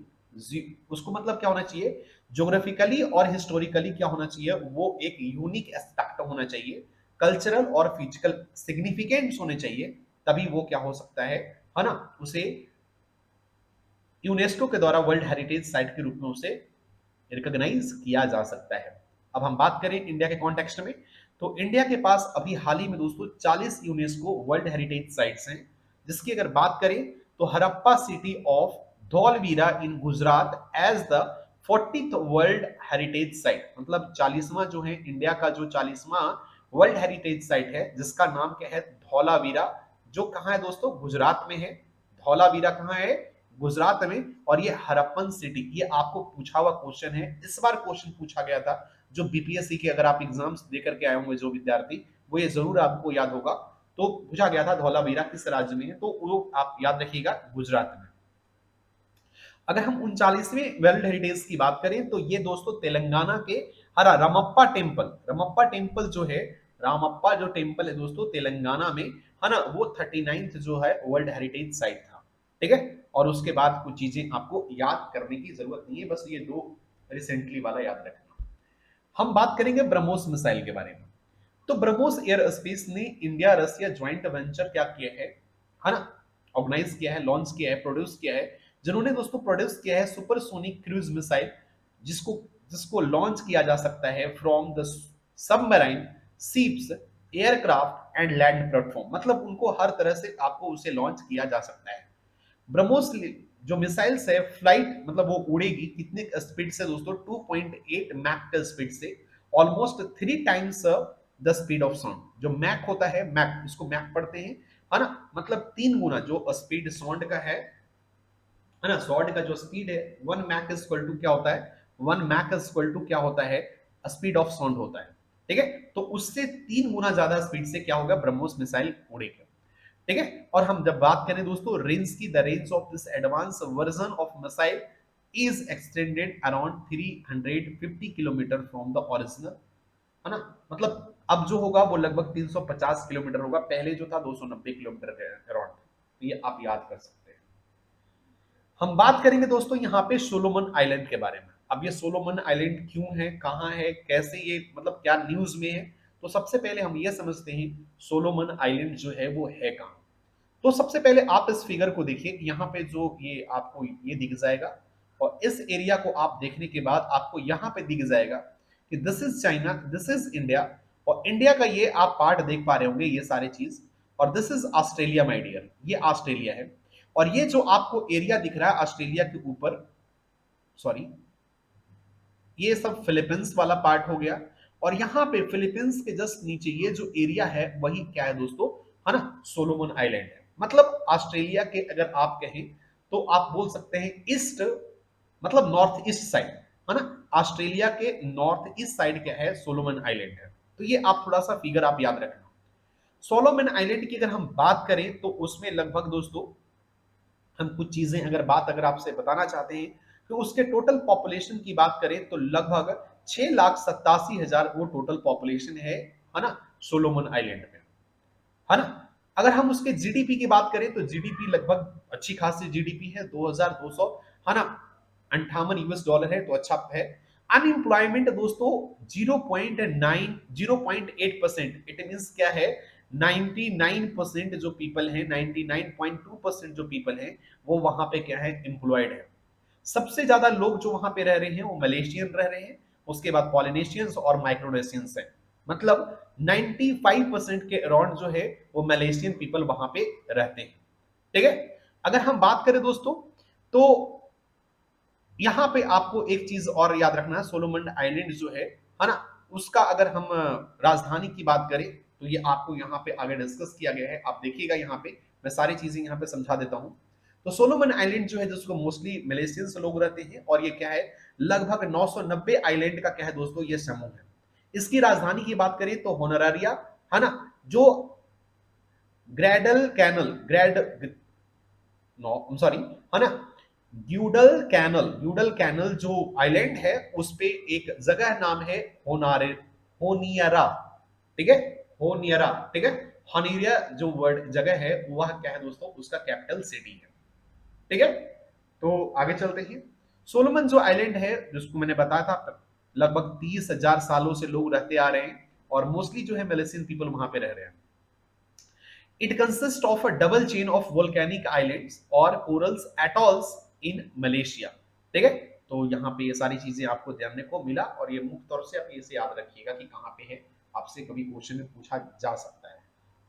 Speaker 1: उसको मतलब क्या होना चाहिए, ज्योग्राफिकली और हिस्टोरिकली क्या होना चाहिए, वो एक यूनिक एस्पेक्ट होना चाहिए, कल्चरल और फिजिकल सिग्निफिकेंस होने चाहिए, तभी वो क्या हो सकता है ना, उसे यूनेस्को के द्वारा वर्ल्ड हेरिटेज साइट के रूप में उसे रिकॉग्नाइज किया जा सकता है। अब हम बात करें इंडिया के कॉन्टेक्स्ट में, तो इंडिया के पास अभी हाल ही में दोस्तों 40 यूनेस्को वर्ल्ड हेरिटेज साइट्स हैं, जिसकी अगर बात करें तो Harappa city of Dholavira in Gujarat as the 40th world heritage site, मतलब 40वां जो है इंडिया का जो 40वां वर्ल्ड हेरिटेज साइट है, जिसका नाम क्या है, धौलावीरा, जो कहां है दोस्तों, गुजरात में है। धौलावीरा कहां है, गुजरात में। और ये हरप्पन सिटी, ये आपको पूछा हुआ क्वेश्चन है, इस बार क्वेश्चन पूछा गया था जो बीपीएससी के अगर आप एग्जाम्स देकर के आए होंगे जो विद्यार्थी, वो ये जरूर आपको याद होगा। तो पूछा गया था धौलावीरा किस राज्य में है, तो वो आप याद रखिएगा, गुजरात में। अगर हम 39वें वर्ल्ड हेरिटेज की बात करें तो ये दोस्तों तेलंगाना के हरा रामप्पा टेम्पल, रामप्पा टेम्पल जो है, रामप्पा जो टेम्पल है दोस्तों तेलंगाना में, है ना, वो 39th जो है वर्ल्ड हेरिटेज साइट था। ठीक है, और उसके बाद कुछ चीजें आपको याद करने की जरूरत नहीं है, बस ये दो रिसेंटली वाला याद रखना। हम बात करेंगे ब्रह्मोस मिसाइल के बारे में। तो ब्रह्मोस एयर स्पेस ने इंडिया रसिया ज्वाइंट वेंचर क्या किया है ना, ऑर्गेनाइज किया है, लॉन्च किया है, प्रोड्यूस किया है, जिन्होंने दोस्तों प्रोड्यूस किया है सुपरसोनिक क्रूज मिसाइल, जिसको जिसको लॉन्च किया जा सकता है from the submarine, ships, aircraft and land platform, मतलब उनको हर तरह से आपको उसे लॉन्च किया जा सकता है। ब्रह्मोस जो मिसाइल्स है फ्लाइट, मतलब वो उड़ेगी कितने स्पीड से दोस्तों, 2.8 मैक के स्पीड से, almost 3 times the speed of sound. जो मैक होता है, मैक, इसको मैक पढ़ते हैं, है ना, मतलब 3 गुना जो स्पीड साउंड का है ना, साउंड का जो स्पीड है, 1 मैक इज इक्वल टू क्या होता है, 1 मैक इज इक्वल टू क्या होता है, स्पीड ऑफ साउंड होता है। ठीक है, तो उससे 3 गुना ज्यादा स्पीड से क्या होगा, ब्रह्मोस मिसाइल उड़ेगा। ठीक है, और हम जब बात करें दोस्तों रेंज की, the range of this advance version of missile is extended around 350 kilometre from the original, है ना, मतलब अब जो होगा वो लगभग 350 किलोमीटर होगा, पहले जो था 290 किलोमीटर के अराउंड। तो ये आप याद कर सकते हैं। हम बात करेंगे दोस्तों यहाँ पे सोलोमन आइलैंड के बारे में। अब ये सोलोमन आइलैंड क्यों है, कहाँ है, कैसे, ये मतलब क्या न्यूज में है, तो सबसे पहले हम ये समझते हैं सोलोमन आइलैंड जो है वो है कहाँ। तो सबसे पहले आप इस फिगर को देखिए, यहाँ पे जो ये आपको ये दिख जाएगा, और इस एरिया को आप देखने के बाद आपको यहाँ पे दिख जाएगा कि this is China, this is India, और इंडिया का ये आप पार्ट देख पा रहे होंगे ये सारे चीज, और this is Australia my dear, ये ऑस्ट्रेलिया है। और ये जो आपको एरिया दिख रहा है ऑस्ट्रेलिया के ऊपर, सॉरी, ये सब फिलीपींस वाला पार्ट हो गया, और यहाँ पे फिलीपींस के जस्ट नीचे ये जो एरिया है वही क्या है दोस्तों, है ना, सोलोमन आइलैंड है। मतलब ऑस्ट्रेलिया के अगर आप कहें तो आप बोल सकते हैं ईस्ट, मतलब नॉर्थ ईस्ट साइड, है ना, ऑस्ट्रेलिया के नॉर्थ ईस्ट साइड क्या है, सोलोमन आइलैंड है। तो ये आप थोड़ा सा फिगर आप याद रखना। सोलोमन आइलैंड की अगर हम बात करें तो उसमें लगभग दोस्तों हम कुछ चीजें अगर आपसे बताना चाहते हैं, तो उसके टोटल पॉपुलेशन की बात करें तो लगभग 6,87,000 वो टोटल पॉपुलेशन है ना, सोलोमन आइलैंड में, है ना। अगर हम उसके जीडीपी की बात करें तो जीडीपी लगभग अच्छी खासी जीडीपी है, 2200, है ना, 58 US डॉलर है, तो अच्छा है। अनएम्प्लॉयमेंट दोस्तों 0.8%, इट मींस क्या है, 99% जो पीपल है, 99.2% जो पीपल है वो वहां पे क्या है, एम्प्लॉयड है। सबसे ज्यादा लोग जो वहां पे रह रहे हैं वो मलेशियन रह रहे हैं, उसके बाद पॉलिनेशियंस और माइक्रोनेशियंस हैं, मतलब 95% के अराउंड जो है वो मलेशियन पीपल वहां पे रहते हैं। ठीक है, अगर हम बात करें दोस्तों तो यहां पे आपको एक चीज और याद रखना है, सोलोमन आइलैंड जो है ना, उसका अगर हम राजधानी की बात करें तो ये आपको यहाँ पे आगे डिस्कस किया गया है, आप देखिएगा यहाँ पे मैं सारी चीजें यहाँ पे समझा देता हूँ। तो सोलोमन आइलैंड जो है जिसको मोस्टली मलेशियंस लोग रहते हैं, और ये क्या है, लगभग 990 आइलैंड का क्या है दोस्तों, ये समूह है। इसकी राजधानी की बात करें तो होनरारिया, है ना, जो ग्रैडल कैनल, ग्रैड नो सॉरी, है ना, ड्यूडल कैनल जो आइलैंड है उस पे एक जगह नाम है होनारे, होनियरा। ठीक है, होनियरा, ठीक है, होनियरा जो वर्ड जगह है वह क्या है दोस्तों, उसका कैपिटल सिटी है। ठीक है, तो आगे चलते हैं। सोलोमन जो आइलैंड है जिसको मैंने बताया था लगभग 30,000 सालों से लोग रहते आ रहे हैं, और मोस्टली जो है मलेशियन पीपल वहां पे रह रहे हैं। It consists of a double chain of volcanic islands और corals atolls in Malaysia। ठीक है, तो यहाँ पे ये सारी चीजें आपको जानने को मिला, और ये मुख्य तौर से आप इसे याद रखिएगा कि कहाँ पे है, आपसे कभी क्वेश्चन में पूछा जा सकता है।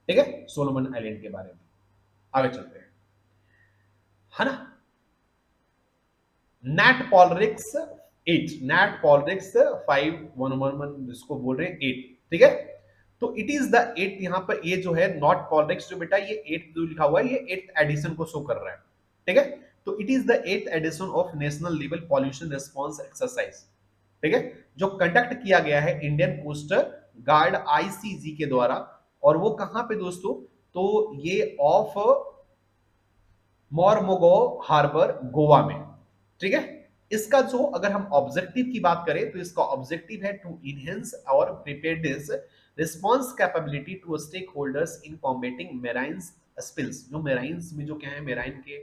Speaker 1: ठीक है, सोलोमन आइलैंड के बारे में आगे चलते हैं, है ना। नैट पॉलरिक्स 8, नैट पॉलरिक्स 5111 जिसको बोल रहे हैं 8। ठीक है, तो इट इज द 8, यहाँ पर ये जो है नॉट पॉलरिक्स जो बेटा ये 8 जो लिखा हुआ है ये 8th एडिशन को शो कर रहा है। ठीक है, तो it is the 8th edition of national level pollution response exercise. ठीक है, जो कंडक्ट किया गया है इंडियन कोस्ट गार्ड आईसीजी के द्वारा, और वो कहां पे दोस्तों, तो ये ऑफ मॉर्मोगो हार्बर गोवा में। ठीक है, इसका जो अगर हम ऑब्जेक्टिव की बात करें तो इसका ऑब्जेक्टिव है टू इनहेंस और preparedness response capability to stakeholders in combating marines spills. जो मेराइन्स में जो क्या है, मेराइन के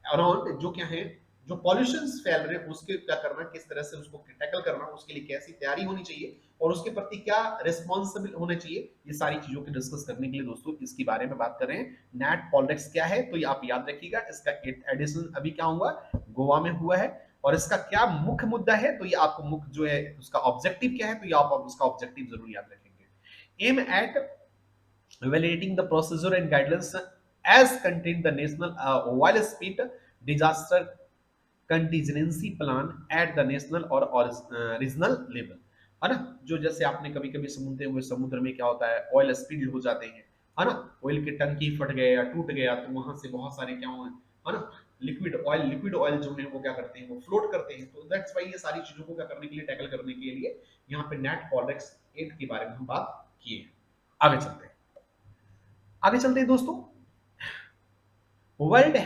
Speaker 1: अराउंड जो क्या है, जो पॉल्यूशन फैल रहे हैं उसके क्या करना, किस तरह से उसको टैकल करना, उसके लिए कैसी तैयारी होनी चाहिए और उसके प्रति क्या रिस्पॉन्सिबल होने चाहिए, ये सारी चीजों की डिस्कस करने के लिए दोस्तों इसके बारे में बात कर रहे हैं। नैट पॉलिटिक्स क्या है, तो ये आप याद रखिएगा, इसका एडिशन अभी क्या हुआ, गोवा में हुआ है, और इसका क्या मुख्य मुद्दा है, तो ये आपको मुख्य जो है उसका ऑब्जेक्टिव क्या है, तो ये आप उसका ऑब्जेक्टिव जरूर याद रखेंगे। Aim at validating the procedure and guidelines as contained the national while speed disaster contingency plan at the national or regional level। है ना? जो जैसे आपने कभी-कभी समुद्र में क्या होता है, ऑयल स्पिल हो जाते हैं, है ना? ऑयल की टंकी फट गए या टूट गया तो वहां से बहुत सारे क्या हुए, है ना? लिक्विड ऑयल जो है वो क्या करते हैं, वो फ्लोट करते हैं। तो दैट्स वाई ये सारी चीजों को क्या करने के लिए, टैकल करने के लिए यहाँ पे नेट पॉलिटिक्स 8 के बारे में हम बात किए हैं। आगे चलते हैं, आगे चलते हैं दोस्तों। World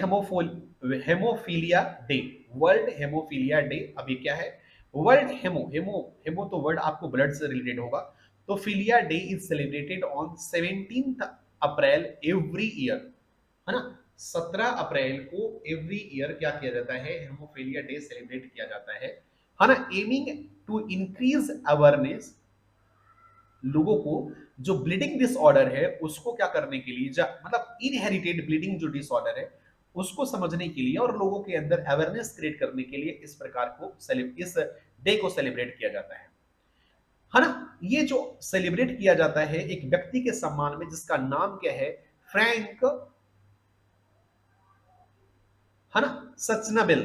Speaker 1: haemophilia day, world haemophilia day अभी क्या है, वर्ल्ड हेमो हेमो हेमो तो वर्ड आपको ब्लड से रिलेटेड होगा, तो philia day is celebrated on 17 April every year, है ना? 17 अप्रैल को एवरी ईयर क्या किया जाता है, हेमोफीलिया डे सेलिब्रेट किया जाता है ना? एमिंग टू इंक्रीज अवेयरनेस, लोगों को जो ब्लीडिंग डिसऑर्डर है उसको क्या करने के लिए, मतलब इनहेरिटेड ब्लीडिंग जो डिसऑर्डर है उसको समझने के लिए और लोगों के अंदर अवेयरनेस क्रिएट करने के लिए इस प्रकार को इस डे को सेलिब्रेट किया जाता है ना? ये जो सेलिब्रेट किया जाता है एक व्यक्ति के सम्मान में जिसका नाम क्या है, फ्रैंक, है ना, Schnabel,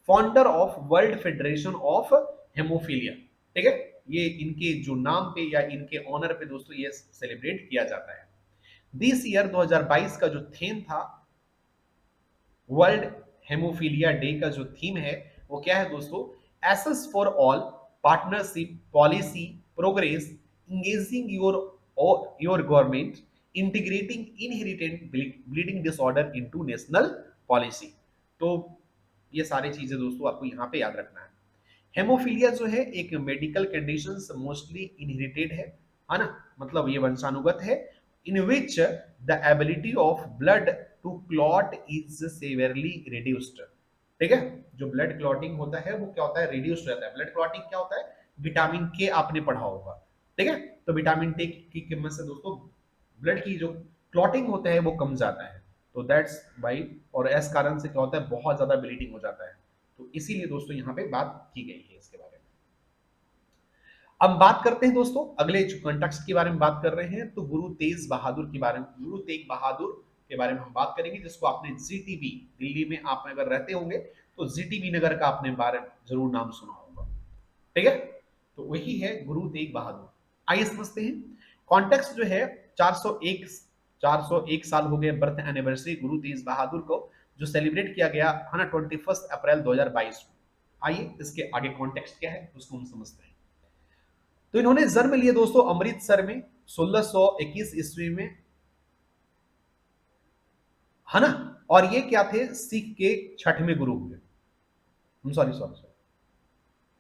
Speaker 1: founder of world federation of haemophilia. ठीक है, ये इनके जो नाम पे या इनके ऑनर पे दोस्तों ये सेलिब्रेट किया जाता है। दिस ईयर 2022 का जो थीम था, वर्ल्ड हेमोफीलिया डे का जो थीम है वो क्या है दोस्तों, access for all, partnership, policy, progress, engaging your government, integrating inherited bleeding disorder into national policy. तो ये सारी चीजें दोस्तों आपको यहाँ पे याद रखना है। हेमोफीलिया जो है एक मेडिकल कंडीशन मोस्टली इनहेरिटेड है ना? मतलब ये वंशानुगत है, in which the ability of blood to clot is severely reduced. ठीक है, जो ब्लड क्लॉटिंग होता है वो क्या होता है, रिड्यूस्ड रहता है। ब्लड क्लॉटिंग क्या होता है, विटामिन के आपने पढ़ा होगा। ठीक है, तो विटामिन टे की कीमत से दोस्तों ब्लड की जो क्लॉटिंग होता है वो कम जाता है। तो दैट्स वाई, और इस कारण से क्या होता है, बहुत ज्यादा ब्लीडिंग हो जाता है। तो इसीलिए दोस्तों यहाँ पे बात की गई है इसके बारे में। अब बात करते हैं दोस्तों अगले जो कंटेक्स्ट के बारे में बात कर रहे हैं, तो गुरु तेज बहादुर के बारे में, गुरु तेग बहादुर के बारे में हम बात करेंगे, जिसको आपने जीटीबी, दिल्ली में आप अगर रहते होंगे तो जीटीबी नगर का आपने बारे में जरूर नाम सुना होगा। ठीक है, तो वही है गुरु तेग बहादुर। आइए समझते हैं कॉन्टेक्स्ट जो है, 401 401 साल हो गए बर्थ एनिवर्सरी गुरु तेज बहादुर को, जो सेलिब्रेट किया गया है ना 21 अप्रैल 2022 को। आइए इसके आगे कॉन्टेक्स्ट क्या है उसको हम समझते हैं। तो इन्होंने जन्म लिए दोस्तों अमृतसर में 1621 ईस्वी में, है ना? और ये क्या थे, सिख के छठवें गुरु हुए, सॉरी सॉरी सॉरी,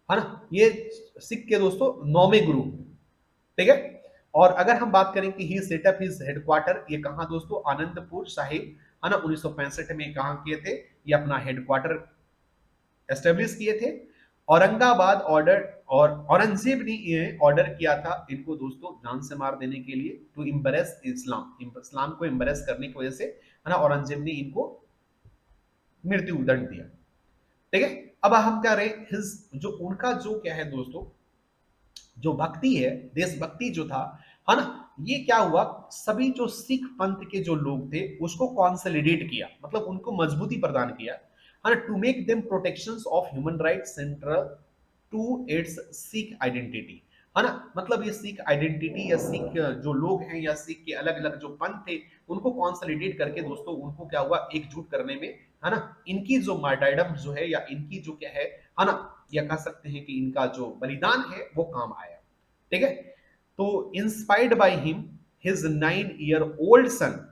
Speaker 1: है ना? ये सिख के दोस्तों 9वें गुरु हुए। ठीक है, और अगर हम बात करें कि ही सेटअप हिज हेडक्वार्टर, ये कहां दोस्तों, आनंदपुर साहिब, है ना, 1965 में कहां किए थे, ये अपना हेडक्वार्टर एस्टेब्लिश किए थे। औरंगाबाद ऑर्डर, और औरंगजेब ने ये ऑर्डर किया था इनको दोस्तों जान से मार देने के लिए, टू इम्प्रेस इस्लाम, इस्लाम को इम्प्रेस करने की वजह से, है ना, औरंगजेब ने इनको मृत्यु दंड दिया। ठीक है, अब हम क्या रहे, हिज जो उनका जो क्या है दोस्तों, जो भक्ति है, देशभक्ति जो था, है ना, ये क्या हुआ, सभी जो सिख पंथ के जो लोग थे उसको कॉन्सोलिडेट किया, मतलब उनको मजबूती प्रदान किया, है ना, to make them protections of human right central to its Sikh identity, है ना? मतलब ये सिख आइडेंटिटी या सिख जो लोग हैं या सिख के अलग अलग जो पंथ थे उनको कॉन्सोलिडेट करके दोस्तों उनको क्या हुआ, एकजुट करने में, है ना, इनकी जो मार्टाइडम जो है या इनकी जो क्या है ना, या कह सकते हैं कि इनका जो बलिदान है वो काम आया। ठीक है, तो inspired by him, his 9 year old son,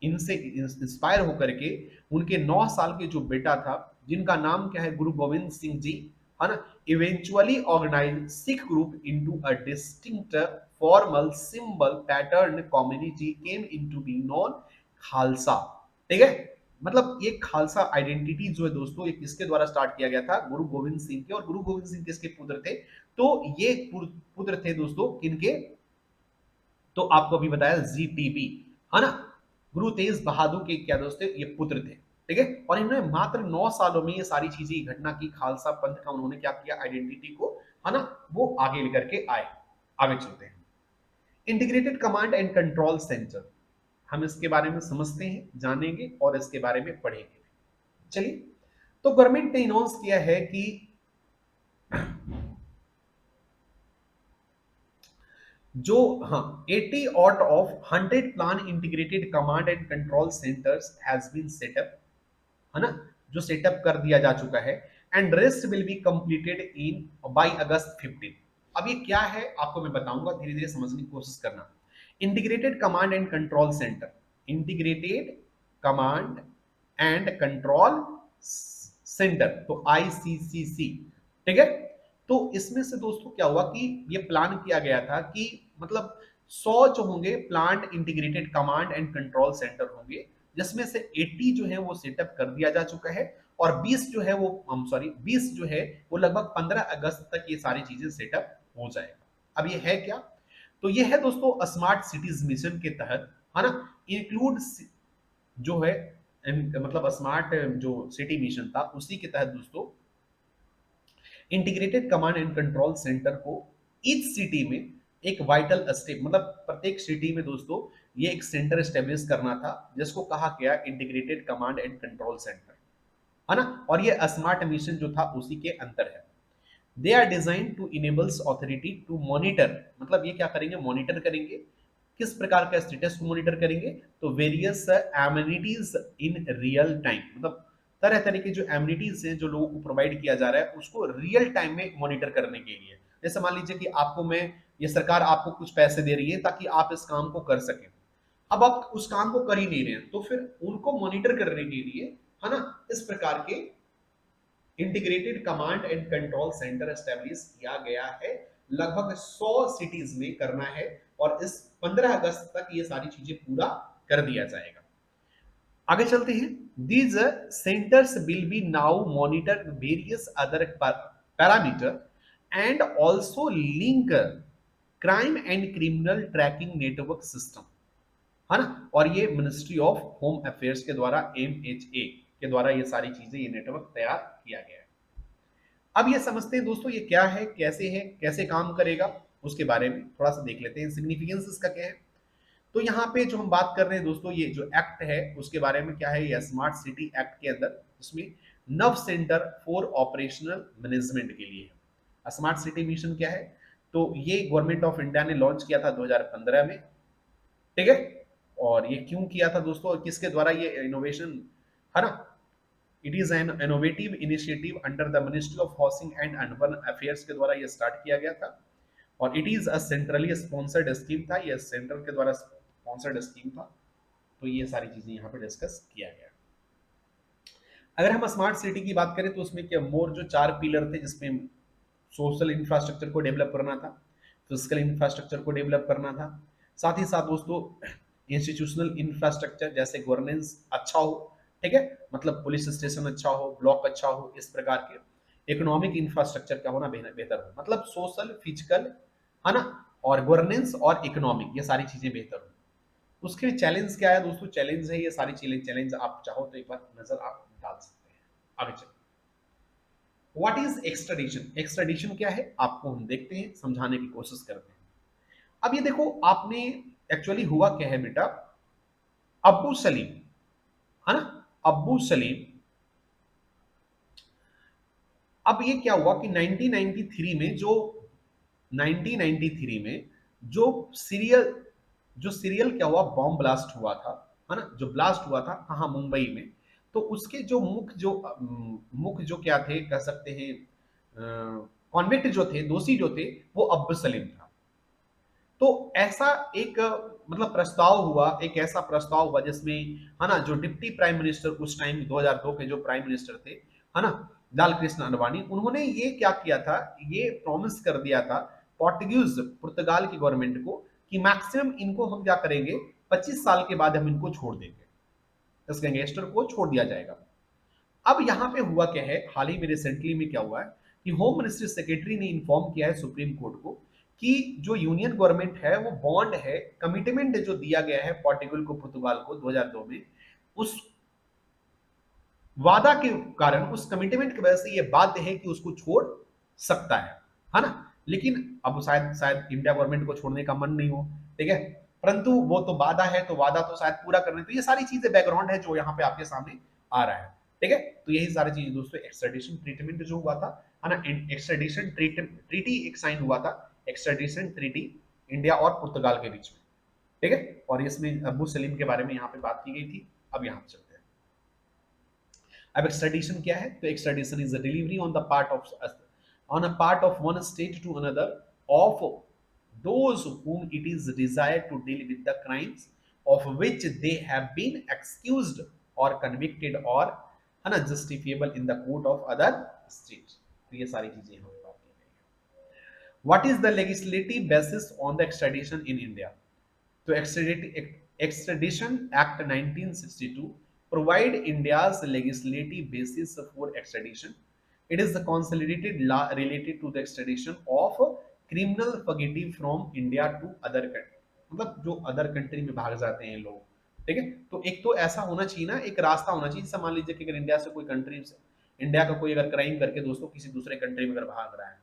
Speaker 1: इनसे इंस्पायर होकर के उनके 9 साल के जो बेटा था, जिनका नाम क्या है, गुरु गोविंद सिंह जी, है ना, eventually organise Sikh group into a distinct formal symbol pattern community came into be known Khalsa. ठीक है, मतलब ये खालसा आइडेंटिटी जो है दोस्तों, ये किसके द्वारा स्टार्ट किया गया था, गुरु गोविंद सिंह के, और गुरु गोविंद सिंह किसके पुत्र थे, तो ये पुत्र थे दोस्तों किनके, तो आपको अभी बताया जीटीबी, है ना, गुरु तेज बहादुर के क्या दोस्त थे, ये पुत्र थे। ठीक है, और इन्होंने मात्र 9 सालों में ये सारी चीजें घटना की, खालसा पंथ का उन्होंने क्या किया, आइडेंटिटी को, है ना, वो आगे लेकर के आए। आगे चलते हैं, integrated command and control centre, हम इसके बारे में समझते हैं, जानेंगे और इसके बारे में पढ़ेंगे। चलिए, तो गवर्नमेंट ने अनाउंस किया है कि जो, हाँ, 80 out of 100 plan integrated command and control centres has been set up, है ना, जो सेटअप कर दिया जा चुका है, and rest will be completed in by August 15। अब ये क्या है आपको मैं बताऊंगा, धीरे धीरे समझने की कोशिश करना। Integrated command and control centre, integrated command and control centre, तो आईसीसीसी, ठीक है। तो इसमें से दोस्तों क्या हुआ कि ये प्लान किया गया था कि मतलब 100 जो होंगे plan integrated command and control centre होंगे, जिसमें से 80 जो है वो सेटअप कर दिया जा चुका है, और 20 जो है वो, सॉरी 20 जो है वो लगभग 15 अगस्त तक ये सारी चीजें सेटअप हो जाएगा। अब ये है क्या, तो ये है दोस्तों स्मार्ट सिटीज मिशन के तहत, है ना, इंक्लूड जो है मतलब स्मार्ट जो सिटी मिशन था उसी के तहत दोस्तों integrated command and control centre को ईच सिटी में एक वाइटल स्टेप, मतलब प्रत्येक सिटी में दोस्तों ये एक सेंटर स्टेब्लिश करना था, जिसको कहा गया integrated command and control centre, है ना, और ये स्मार्ट मिशन जो था उसी के अंतर है। They are design to enables authority to monitor, मतलब ये क्या करेंगे, मॉनिटर करेंगे, किस प्रकार का स्टेटस को मॉनिटर करेंगे, तो various amenities in real time, मतलब तरह तरह के जो एमिनिटीज हैं जो लोगों को प्रोवाइड किया जा रहा है उसको रियल टाइम में मॉनिटर करने के लिए। जैसे मान लीजिए कि आपको मैं, ये सरकार आपको कुछ पैसे दे रही है ताकि आप इस काम को कर सकें, अब आप उस काम को कर ही नहीं रहे हैं, तो फिर उनको मॉनिटर करने के लिए, है ना, इस प्रकार के integrated command and control centre establish किया गया है। लगभग 100 सिटीज में करना है, और इस 15 अगस्त तक ये सारी चीजें पूरा कर दिया जाएगा। आगे चलते हैं। These centres will be now monitor various other parameter and also link crime and criminal tracking network system, है ना, और ये मिनिस्ट्री ऑफ होम अफेयर्स के द्वारा, MHA के द्वारा ये सारी चीजें, ये नेटवर्क तैयार किया गया है। अब ये समझते हैं दोस्तों ये क्या है, कैसे काम करेगा, उसके बारे में थोड़ा सा देख लेते हैं, सिग्निफिकेंस इसका क्या है। तो यहाँ पे जो हम बात कर रहे हैं दोस्तों, ये जो एक्ट है उसके बारे में क्या है, ये स्मार्ट सिटी एक्ट के अंदर इसमें नव सेंटर फॉर ऑपरेशनल मैनेजमेंट के लिए है। स्मार्ट सिटी मिशन क्या है, तो ये गवर्नमेंट ऑफ इंडिया ने लॉन्च किया था 2015 में, ठीक है। और ये क्यों किया था दोस्तों, और किसके द्वारा ये इनोवेशन, है ना, it is an innovative initiative under the ministry of housing and urban affairs के द्वारा ये स्टार्ट किया गया था, और it is a centrally sponsored scheme था, ये सेंट्रल के द्वारा स्पॉन्सर्ड स्कीम था। तो ये सारी चीजें यहाँ पे डिस्कस किया गया। अगर हम स्मार्ट सिटी की बात करें तो उसमें क्या मोर जो 4 पिलर थे, जिसमें सोशल इंफ्रास्ट्रक्चर को डेवलप करना था, फिजिकल इंफ्रास्ट्रक्चर को डेवलप करना था, साथ ही साथ दोस्तों इंस्टीट्यूशनल इंफ्रास्ट्रक्चर जैसे गवर्नेंस अच्छा हो, ठीक है, मतलब पुलिस स्टेशन अच्छा हो, ब्लॉक अच्छा हो, इस प्रकार के इकोनॉमिक इंफ्रास्ट्रक्चर का होना बेहतर हो, मतलब सोशल, फिजिकल, है ना, और गवर्नेंस और इकोनॉमिक, ये सारी चीजें बेहतर हो। उसके चैलेंज क्या है दोस्तों, चैलेंज है ये सारी चैलेंज आप चाहो तो एक बार नजर आप डाल सकते हैं। आगे चलिए, व्हाट इज एक्सट्रेडिशन, एक्सट्रेडिशन क्या है आपको हम देखते हैं, समझाने की कोशिश करते हैं। अब ये देखो आपने, एक्चुअली हुआ क्या है बेटा, अब्बू सलीम, है ना, अब्बू सलीम, अब ये क्या हुआ कि 1993 में जो 1993 में जो सीरियल जो सीरियल क्या हुआ, बॉम्ब ब्लास्ट हुआ था, है ना, जो ब्लास्ट हुआ था कहाँ, मुंबई में। तो उसके जो मुख्य जो क्या थे, कह सकते हैं कॉन्विक्ट जो थे, दोषी जो थे, वो अब्दुल सलीम था। तो ऐसा एक मतलब प्रस्ताव हुआ, एक ऐसा प्रस्ताव हुआ जिसमें, है ना, जो डिप्टी प्राइम मिनिस्टर उस टाइम 2002 के जो प्राइम मिनिस्टर थे, है ना, लाल कृष्ण अडवाणी, उन्होंने ये क्या किया था, ये प्रॉमिस कर दिया था पुर्तगाल की गवर्नमेंट को कि मैक्सिमम इनको हम क्या करेंगे, 25 साल के बाद हम इनको छोड़ देंगे, इस गैंगस्टर को छोड़ दिया जाएगा। अब यहाँ पे हुआ क्या है, हाल ही में रिसेंटली में क्या हुआ है कि होम मिनिस्ट्री सेक्रेटरी ने इन्फॉर्म किया है सुप्रीम कोर्ट को कि जो यूनियन गवर्नमेंट है वो बॉन्ड है, कमिटमेंट जो दिया गया है पोर्टुगल को, पुर्तगाल को 2002 में, उस वादा के कारण, उस कमिटमेंट की वजह से ये बाध्य है कि उसको छोड़ सकता है ना। लेकिन अब शायद शायद इंडिया गवर्नमेंट को छोड़ने का मन नहीं हो, ठीक है, परंतु वो तो वादा है, तो वादा तो शायद पूरा करने, तो ये सारी चीजें बैकग्राउंड है जो यहाँ पे आपके सामने आ रहा है, ठीक है। तो यही सारी चीजें दोस्तों, एक्स्ट्राडिशन ट्रीटमेंट जो हुआ था, है ना, एक्स्ट्राडिशन ट्रीटी एक साइन हुआ था, एक्स्ट्राडिशन ट्रीटी इंडिया और पुर्तगाल के बीच में, ठीक है। और इसमें अबू सलीम के बारे में यहाँ पे बात की गई थी। अब यहाँ पे चलते हैं। अब एक्स्ट्राडिशन क्या है? तो extradition is the delivery on a part of one state to another of those whom it is desired to deal with the crimes of which they have been accused or convicted or है ना justifiable in the court of other states। तो ये सारी चीजें हमें बात की गई। What is the legislative basis on the extradition in India? तो Extradition Act 1962 provide India's legislative basis for extradition. It is the consolidated law related to the extradition of criminal fugitive from India to other country, मतलब जो अदर कंट्री में भाग जाते हैं लोग, ठीक है। तो एक तो ऐसा होना चाहिए ना, एक रास्ता होना चाहिए। जैसे मान लीजिए कि अगर इंडिया से कोई कंट्री से, इंडिया का कोई अगर क्राइम करके दोस्तों किसी दूसरे कंट्री में अगर भाग रहा है,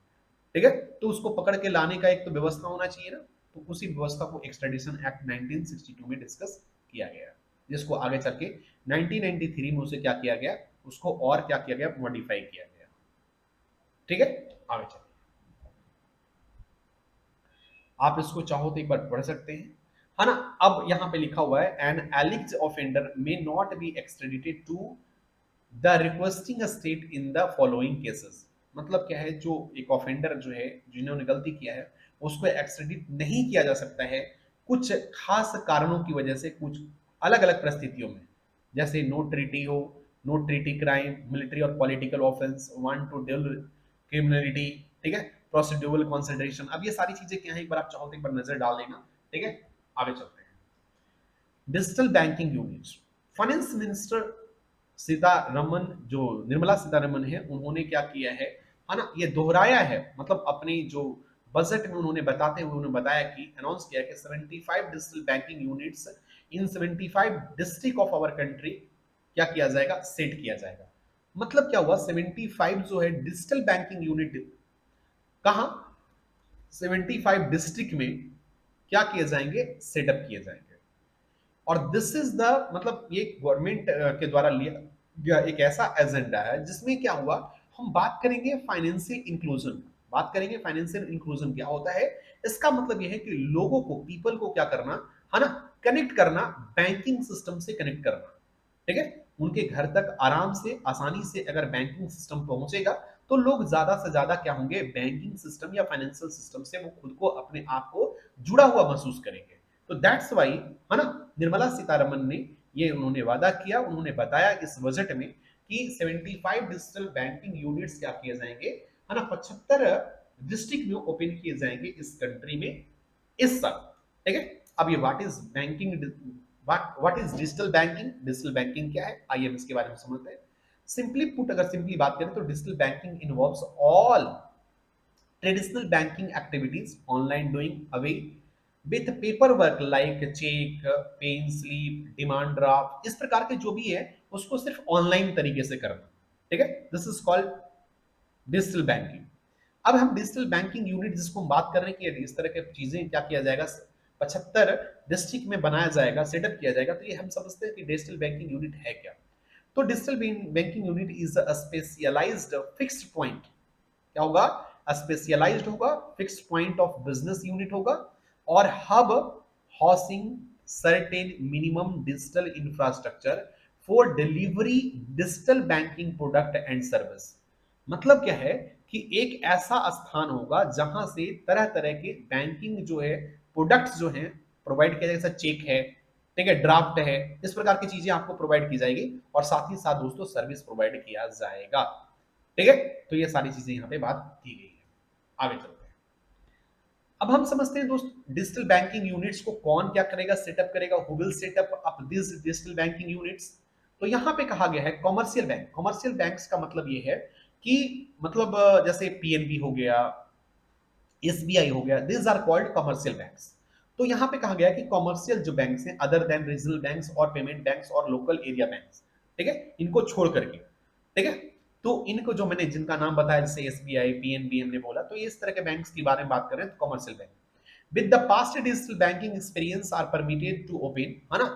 Speaker 1: ठीक है, तो उसको पकड़ के लाने का एक तो व्यवस्था होना चाहिए ना। तो उसी व्यवस्था को एक्स्ट्राडिशन एक्ट 1962 में डिस्कस किया गया, जिसको आगे चल के 1993 में उसे क्या किया गया, उसको और क्या किया गया, मॉडिफाई किया गया, ठीक है। आगे चलिए, आप इसको चाहो तो एक बार पढ़ सकते हैं, है ना। अब यहाँ पे लिखा हुआ है an alleged offender may not be extradited to the requesting state in the following cases. मतलब क्या है, जो एक ऑफेंडर जो है, जिन्होंने गलती किया है, उसको एक्स्ट्रेडिट नहीं किया जा सकता है कुछ खास कारणों की वजह से, कुछ अलग अलग परिस्थितियों में, जैसे नो ट्रीटी हो, नो ट्रीटी क्राइम, मिलिट्री और political offence, want to deal criminality, ठीक है, प्रोसीड्यूरल कंसिडरेशन। अब ये सारी चीजें क्या है, एक बार आप चाहो तो एक बार नजर डाल लेना, ठीक है। आगे चलते हैं। Digital banking units, finance minister Sitharaman, जो निर्मला सीतारमन है, उन्होंने क्या किया है ना, ये दोहराया है, मतलब अपनी जो बजट में उन्होंने बताते हुए उन्होंने बताया कि अनाउंस किया कि 75 digital banking units in 75 district of our country क्या किया जाएगा, सेट किया जाएगा। मतलब क्या हुआ, 75 जो है डिजिटल बैंकिंग यूनिट कहां, 75 डिस्ट्रिक्ट में क्या किए जाएंगे, सेटअप किए जाएंगे। और दिस इज द, मतलब ये गवर्नमेंट के द्वारा लिया गया एक ऐसा एजेंडा है जिसमें क्या हुआ, हम बात करेंगे फाइनेंशियल इंक्लूजन। बात करेंगे फाइनेंशियल इंक्लूजन क्या होता है, इसका मतलब यह है कि लोगों को, पीपल को क्या करना है ना, कनेक्ट करना, बैंकिंग सिस्टम से कनेक्ट करना, ठीक है। उनके घर तक आराम से, आसानी से अगर बैंकिंग सिस्टम पहुंचेगा तो लोग ज्यादा से ज्यादा क्या होंगे, बैंकिंग सिस्टम या फाइनेंशियल सिस्टम से वो खुद को, अपने आप को जुड़ा हुआ महसूस करेंगे। तो दैट्स वाई, है ना, निर्मला सीतारमन ने ये उन्होंने वादा किया, उन्होंने बताया इस बजट में कि 75 डिजिटल बैंकिंग यूनिट्स क्या किए जाएंगे, है ना, 75 डिस्ट्रिक्ट में ओपन किए जाएंगे इस कंट्री में इस साल, ठीक है। अब ये what is banking, what is digital banking, digital banking क्या है, आइए हम इसके बारे में समझते हैं। सिंपली पुट, अगर सिंपली बात करें तो digital banking involves all traditional banking activities online doing away with paper work like cheque, pen slip, demand draft, इस प्रकार के जो भी है उसको सिर्फ ऑनलाइन तरीके से करना, ठीक है। This is called digital banking. अब हम डिजिटल बैंकिंग यूनिट जिसको हम बात कर रहे हैं कि इस तरह की चीजें क्या किया जाएगा, 75 डिस्ट्रिक्ट में बनाया जाएगा, सेटअप किया जाएगा। तो ये हम समझते हैं कि डिजिटल बैंकिंग यूनिट है क्या। तो digital banking unit is a specialised fixed point, क्या होगा, स्पेशलाइज्ड होगा, fixed point of business unit होगा, और hub housing certain minimum digital infrastructure for delivery digital banking product and service. मतलब क्या है कि एक ऐसा स्थान होगा जहां से तरह तरह के बैंकिंग जो है, प्रोडक्ट्स जो हैं प्रोवाइड किया जाएगा, जैसा चेक है, ठीक है, ड्राफ्ट है, इस प्रकार की चीजें आपको प्रोवाइड की जाएगी, और साथ ही साथ दोस्तों सर्विस प्रोवाइड किया जाएगा, ठीक है। तो ये सारी चीजें यहाँ पे बात की गई है। आगे चलते हैं। अब हम समझते हैं दोस्त, डिजिटल बैंकिंग यूनिट्स को कौन क्या करेगा, सेटअप करेगा, who will set up up this digital banking units. तो यहाँ पे कहा गया है कॉमर्शियल बैंक। कॉमर्शियल बैंक्स का मतलब ये है कि, मतलब जैसे पीएनबी हो गया, एसबीआई हो गया, this are called commercial banks. तो यहाँ पे कहा गया कि कॉमर्शियल जो बैंक्स हैं, अदर देन रीजनल बैंक्स और पेमेंट बैंक्स और लोकल एरिया बैंक्स, ठीक है, इनको छोड़ करके, ठीक है। तो इनको जो मैंने जिनका नाम बताया, जैसे एसबीआई, पीएनबी हमने बोला, तो ये इस तरह के बैंक्स के बारे में बात कर रहे हैं, तो commercial bank with the past digital banking experience are permitted to open, है ना,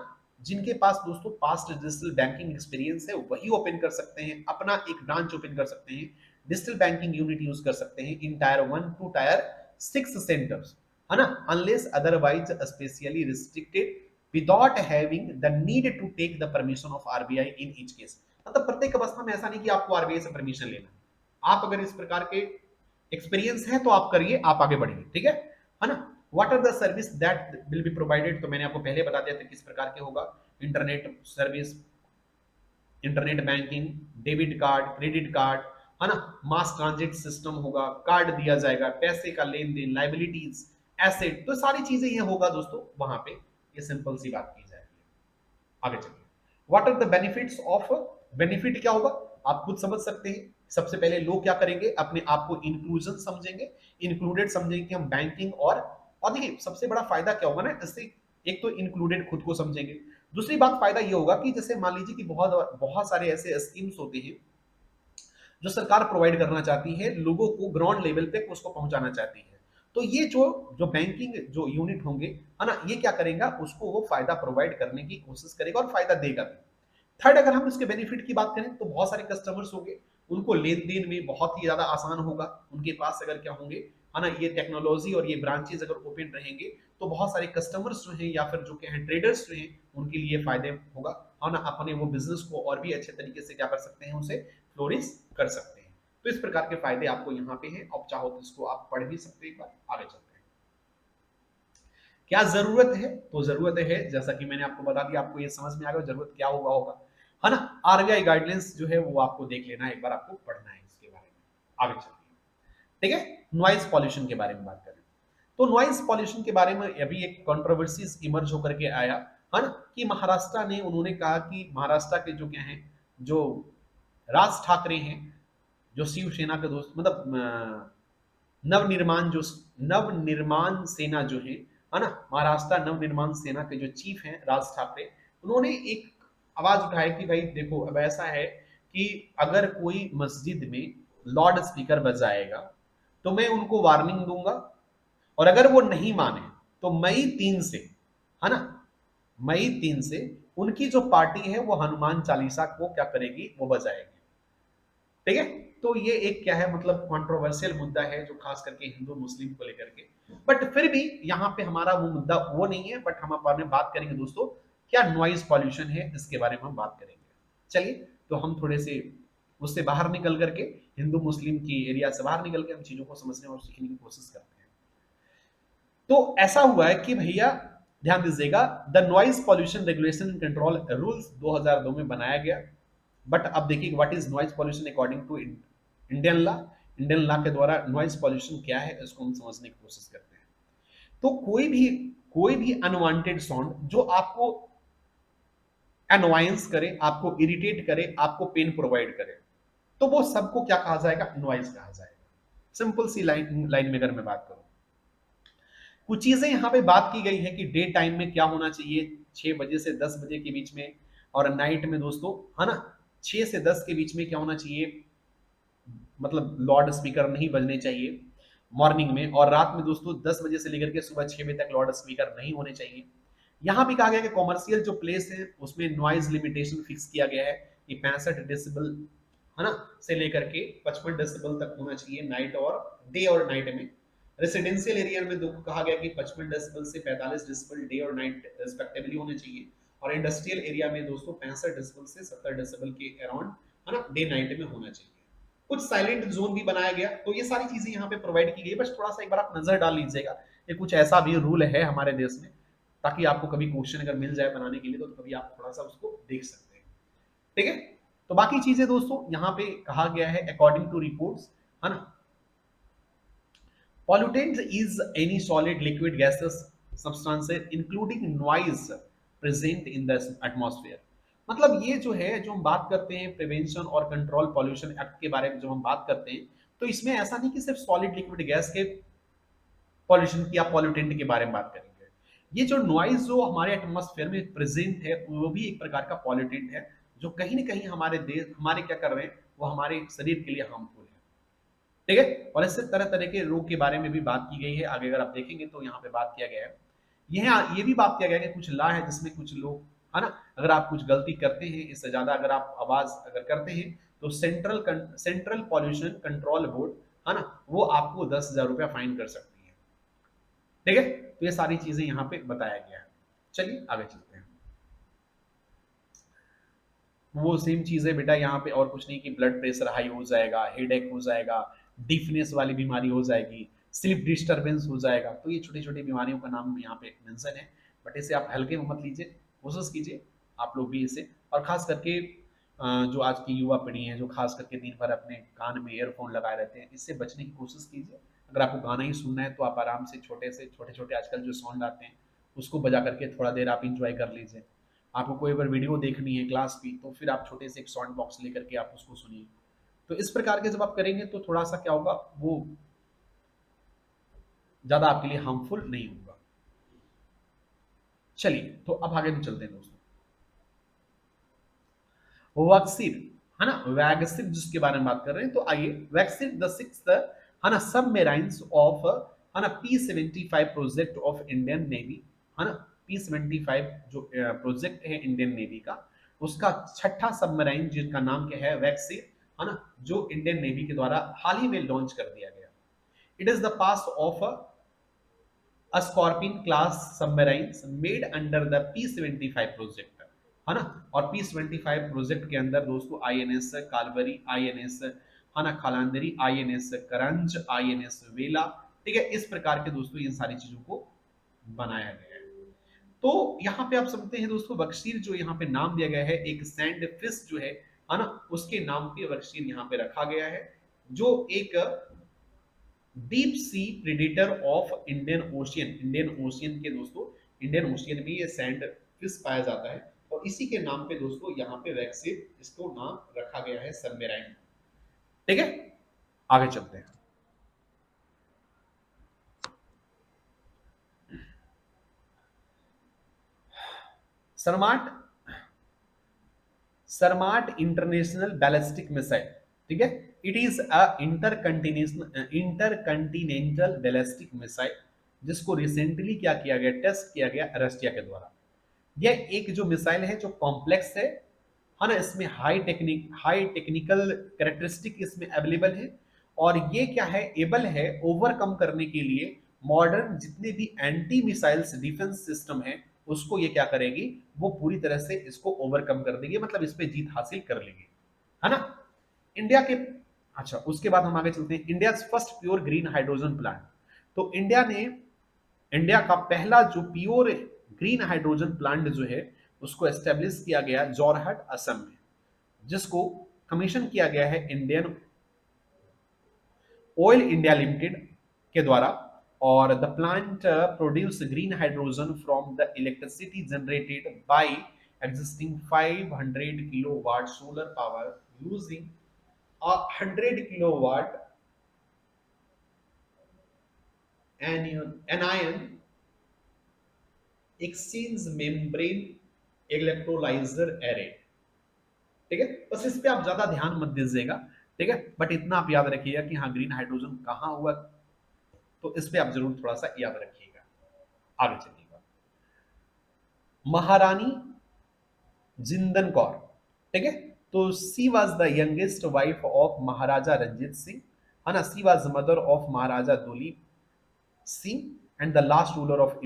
Speaker 1: जिनके पास दोस्तों पास्ट डिजिटल बैंकिंग एक्सपीरियंस है वही ओपन कर सकते हैं, अपना एक ब्रांच ओपन कर सकते हैं, डिजिटल बैंकिंग यूनिट यूज कर सकते हैं in tier 1 to tier 6 centres, है ना, unless otherwise specially restricted without having the need to take the permission of RBI in each case. मतलब प्रत्येक अवस्था में ऐसा नहीं कि आपको आरबीआई से परमिशन लेना। आप अगर इस प्रकार के एक्सपीरियंस है तो आप करिए, आप आगे बढ़िए, ठीक है ना। What are the service that will be provided, तो मैंने आपको पहले बता दिया था किस प्रकार के होगा। Internet service, internet banking, debit card, credit card, है ना, मास ट्रांजिट सिस्टम होगा, कार्ड दिया जाएगा, पैसे का लेन देन, लाइबिलिटीज, एसेट, तो सारी चीजें ये होगा दोस्तों वहां पे। ये सिंपल सी बात की जाएगी। आगे चलिए, what are the benefits of, benefit क्या होगा आप खुद समझ सकते हैं। सबसे पहले लोग क्या करेंगे, अपने आप को इंक्लूजन समझेंगे, इंक्लूडेड समझेंगे कि हम बैंकिंग और देखिए सबसे बड़ा फायदा क्या होगा ना इससे, एक तो इंक्लूडेड खुद को समझेंगे। दूसरी बात फायदा ये होगा कि जैसे मान लीजिए कि बहुत बहुत सारे ऐसे स्कीम्स होते हैं जो सरकार प्रोवाइड करना चाहती है, लोगों को ग्राउंड लेवल पे उसको पहुंचाना चाहती है। तो ये जो जो बैंकिंग जो यूनिट होंगे, है ना, ये क्या करेगा, उसको वो फायदा प्रोवाइड करने की कोशिश करेगा और फायदा देगा भी। थर्ड, अगर हम इसके बेनिफिट की बात करें तो बहुत सारे कस्टमर्स होंगे, उनको लेन देन में बहुत ही ज्यादा आसान होगा। उनके पास अगर क्या होंगे, है ना, ये टेक्नोलॉजी और ये ब्रांचेस अगर ओपन रहेंगे तो बहुत सारे कस्टमर्स जो हैं या फिर जो क्या है ट्रेडर्स जो हैं उनके लिए फायदे होगा, है ना, अपने वो बिजनेस को और भी अच्छे तरीके से क्या कर सकते हैं, उसे फ्लोरिश कर सकते हैं। तो इस प्रकार के फायदे आपको यहाँ पे हैं। अब चाहो तो इसको आप पढ़ भी सकते हैं। एक बार आगे चलते हैं, क्या जरूरत है, तो जरूरत है जैसा कि मैंने आपको बता दिया, आपको ये समझ में आ गया जरूरत क्या होगा, है ना। आरबीआई गाइडलाइंस जो है वो आपको देख लेना है, एक बार आपको पढ़ना है इसके बारे में। आगे चलिए, ठीक है, नॉइज पॉल्यूशन के बारे में बात करें तो नॉइज पॉल्यूशन के बारे में अभी एक कंट्रोवर्सी इमर्ज होकर के आया, है ना, कि महाराष्ट्र ने, उन्होंने कहा कि महाराष्ट्र के जो क्या है, जो राज ठाकरे हैं, जो शिवसेना के दोस्त, मतलब नवनिर्माण जो नवनिर्माण सेना जो है ना, महाराष्ट्र नवनिर्माण सेना के जो चीफ हैं राज ठाकरे, उन्होंने एक आवाज उठाई कि भाई देखो अब ऐसा है कि अगर कोई मस्जिद में लाउड स्पीकर बजाएगा तो मैं उनको वार्निंग दूंगा, और अगर वो नहीं माने तो मई 3 से, है ना, मई 3 से उनकी जो पार्टी है वो हनुमान चालीसा को क्या करेगी, वो बजाएगी। ठीक है, तो ये एक क्या है, मतलब कंट्रोवर्शियल मुद्दा है जो खास करके हिंदू मुस्लिम को लेकर के, बट फिर भी यहाँ पे हमारा वो मुद्दा वो नहीं है, बट हम अपने बात करेंगे दोस्तों क्या नॉइज पॉल्यूशन है इसके बारे में हम बात करेंगे। चलिए, तो हम थोड़े से उससे बाहर निकल करके, हिंदू मुस्लिम की एरिया से बाहर निकल के हम चीजों को समझने और सीखने की कोशिश करते हैं। तो ऐसा हुआ है कि भैया ध्यान दीजिएगा, the noise pollution regulation and control rules 2002 में बनाया गया। बट अब देखिए what is noise pollution according to Indian law. Indian law के द्वारा नॉइज पॉल्यूशन क्या है इसको हम समझने की कोशिश करते हैं। तो कोई भी अनवांटेड साउंड जो आपको अनवायंस करे, आपको इरिटेट करे, आपको पेन प्रोवाइड करे, तो वो सबको क्या कहा जाएगा, नॉइज कहा जाएगा। सिंपल सी लाइन लाइन में अगर मैं बात करूं, कुछ चीजें यहाँ पे बात की गई है कि डे टाइम में क्या होना चाहिए, 6 बजे से 10 बजे के बीच में, और नाइट में दोस्तों, है ना, 6 से 10 के बीच में क्या होना चाहिए, मतलब लाउड स्पीकर नहीं बजने चाहिए मॉर्निंग में, और रात में दोस्तों 10 बजे से लेकर के सुबह 6 बजे तक लाउड स्पीकर नहीं होने चाहिए। यहाँ भी कहा गया कि कॉमर्शियल जो प्लेस है उसमें नॉइज लिमिटेशन फिक्स किया गया है कि 65 डेसिबल, है ना, से लेकर के 55 डेसिबल तक होना चाहिए नाइट और डे और नाइट में। रेसिडेंशियल एरिया में कहा गया कि 55 डेसिबल से 45 डेसिबल डे और नाइट रिस्पेक्टिवली होने चाहिए, और इंडस्ट्रियल एरिया में दोस्तों 65 डेसिबल से 70 डेसिबल के अराउंड, है ना, डे नाइट में होना चाहिए। कुछ साइलेंट जोन भी बनाया गया, तो ये सारी चीजें यहाँ पे प्रोवाइड की गई। बस थोड़ा सा एक बार आप नजर डाल लीजिएगा, ये कुछ ऐसा भी रूल है हमारे देश में, ताकि आपको कभी क्वेश्चन अगर मिल जाए बनाने के लिए तो कभी आप थोड़ा सा उसको देख सकते हैं। ठीक है, तो बाकी चीजें दोस्तों यहाँ पे कहा गया है अकॉर्डिंग टू रिपोर्ट्स, है ना, pollutant is any solid liquid gases substances including noise present in the atmosphere. मतलब ये जो है, जो हम बात करते हैं प्रिवेंशन और कंट्रोल पॉल्यूशन एक्ट के बारे में जब हम बात करते हैं, तो इसमें ऐसा नहीं कि सिर्फ सॉलिड लिक्विड गैस के पॉल्यूशन की या पॉल्यूटेंट के बारे में बात करेंगे। ये जो नॉइज जो हमारे एटमॉस्फेयर में प्रेजेंट है वो भी एक प्रकार का पॉल्यूटेंट है, जो कहीं ना कहीं हमारे देश, हमारे क्या कर रहे हैं, वो हमारे शरीर के लिए हार्मफुल है। ठीक है, और इससे तरह तरह के रोग के बारे में भी बात की गई है। आगे अगर आप देखेंगे तो यहाँ पे बात किया गया है, ये भी बात किया गया है कि कुछ लॉ है जिसमें कुछ लोग, है ना, अगर आप कुछ गलती करते हैं, इससे ज्यादा अगर आप आवाज अगर करते हैं, तो सेंट्रल पॉल्यूशन कंट्रोल बोर्ड, है ना, वो आपको 10,000 रुपया फाइन कर सकती है। ठीक है, तो ये सारी चीजें यहाँ पे बताया गया है। चलिए आगे चलते हैं। वो सेम चीज है बेटा, यहाँ पे और कुछ नहीं कि ब्लड प्रेशर हाई हो जाएगा, हेडेक हो जाएगा, डिफनेस वाली बीमारी हो जाएगी, स्लीप डिस्टरबेंस हो जाएगा। तो ये छोटी छोटी बीमारियों का नाम यहाँ पे मेंशन है, बट इसे आप हल्के में मत लीजिए, कोशिश कीजिए आप लोग भी इसे। और खास करके जो आज की युवा पीढ़ी है, जो खास करके दिन भर अपने कान में ईयरफोन लगाए रहते हैं, इससे बचने की कोशिश कीजिए। अगर आपको गाना ही सुनना है तो आप आराम से छोटे छोटे आजकल जो सॉन्ग आते हैं उसको बजा करके थोड़ा देर आप इंजॉय कर लीजिए। आपको कोई अगर वीडियो देखनी है क्लास की, तो फिर आप छोटे से एक साउंड बॉक्स लेकर के आप उसको सुनिए। तो इस प्रकार के जब आप करेंगे तो थोड़ा सा क्या होगा, वो ज्यादा आपके लिए हार्मफुल नहीं होगा। चलिए तो अब आगे भी चलते हैं दोस्तों। वैक्सीन, है ना, वैक्सीन जिसके बारे में बात कर रहे हैं, तो आइए वैक्सीन द सिक्स्थ, है ना, सबमरीन्स ऑफ, है ना, P-75 project of Indian navy, है ना, P-75 जो प्रोजेक्ट है इंडियन नेवी का, उसका छठा सबमरीन जिनका नाम क्या है वैक्सीन, है ना, जो इंडियन नेवी के द्वारा हाल ही में लॉन्च कर दिया गया। It is the pass of a Scorpion class submarines made under the P-75 project, है ना। और P-75 प्रोजेक्ट के अंदर दोस्तों INS कालवरी, INS, है ना, खालांदरी, INS करंज, INS वेला, ठीक है, इस प्रकार के दोस्तों इन सारी चीजों को बनाया गया है। तो यहाँ पे आप समझते हैं दोस्तों, बक्शीर जो यहाँ पे नाम दिया गया है, एक सैंड फिश जो है ना, उसके नाम पे बक्शीर यहाँ पे रखा गया है, जो एक deep sea predator of Indian ocean, Indian ocean के दोस्तों, इंडियन ओशियन में ये सैंड फिश पाया जाता है, और इसी के नाम पे दोस्तों यहाँ पे वैक्सीन इसको नाम रखा गया है सबमेराइन। ठीक है, आगे चलते हैं। Sarmat, Sarmat international ballistic missile, ठीक है, it is a intercontinental ballistic missile, जिसको रिसेंटली क्या किया गया, टेस्ट किया गया रशिया के द्वारा। यह एक जो मिसाइल है जो कॉम्प्लेक्स है ना, इसमें हाई टेक्निकल कैरेक्टरिस्टिक इसमें अवेलेबल है, और ये क्या है, एबल है ओवरकम करने के लिए मॉडर्न जितने भी एंटी मिसाइल्स डिफेंस सिस्टम है, उसको ये क्या करेगी, वो पूरी तरह से इसको ओवरकम कर देगी, मतलब इस पे जीत हासिल कर लेगी, है ना। इंडिया के, अच्छा उसके बाद हम आगे चलते हैं, India first pure green hydrogen plant. तो इंडिया का पहला जो प्योर ग्रीन हाइड्रोजन प्लांट जो है, उसको एस्टेब्लिश किया गया जोरहट असम में, जिसको कमीशन किया गया है इंडियन ऑयल इंडिया लिमिटेड के द्वारा। और the plant produce green hydrogen from the electricity generated by existing 500 kilowatt solar power using 100 kilowatt anion exchange membrane electrolyser array. ठीक है, बस इस पे आप ज्यादा ध्यान मत दीजिएगा, ठीक है, बट इतना आप याद रखिएगा कि हाँ ग्रीन हाइड्रोजन कहाँ हुआ, तो इस पे आप जरूर थोड़ा सा याद रखिएगा। आगे चलिएगा, महारानी जिंदन कौर, ठीक है, तो she was the youngest wife of Maharaja Ranjit Singh, है ना, she was mother of Maharaja Duleep Singh and the last ruler of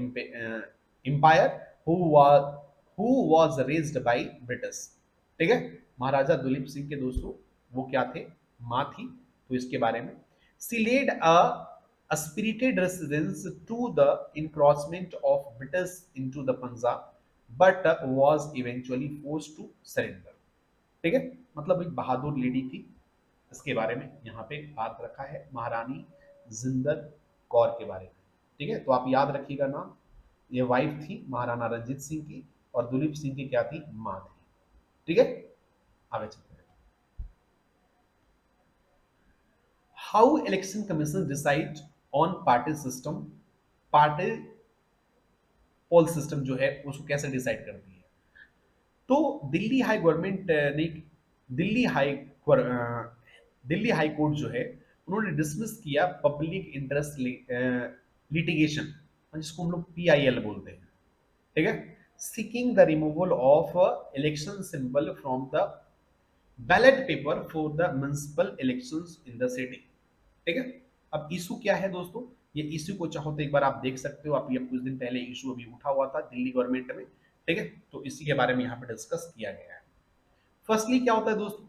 Speaker 1: empire who was raised by British. ठीक है, महाराजा दुलीप सिंह के दोस्तों वो क्या थे, माँ थी, तो इसके बारे में, सी lead a spirited resistance to the encroachment of British into the Punjab, but was eventually forced to surrender। ठीक है, मतलब एक बहादुर लेडी थी, इसके बारे में यहाँ पे बात रखा है, महारानी जिंदल कौर के बारे में। ठीक है, तो आप याद रखिएगा नाम, ये वाइफ थी महाराणा रंजीत सिंह की, और दुलीप सिंह की क्या थी, माँ थी। ठीक है, आगे चलते हैं। How election commission decide on party system, party poll system जो है उसको कैसे डिसाइड करती है। तो दिल्ली हाई गवर्नमेंट ने, Delhi high Delhi high court जो है, उन्होंने डिसमिस किया पब्लिक इंटरेस्ट लिटिगेशन, जिसको हम लोग PIL बोलते हैं। ठीक है, seeking the removal of election symbol from the ballot paper for the municipal elections in the city. ठीक है, अब इशू क्या है दोस्तों, ये इश्यू को चाहो तो एक बार आप देख सकते हो, अभी अब कुछ दिन पहले इश्यू अभी उठा हुआ था दिल्ली गवर्नमेंट में, ठीक है? तो इसी के बारे में यहाँ पे डिस्कस किया गया है। फर्स्टली क्या होता है दोस्तों,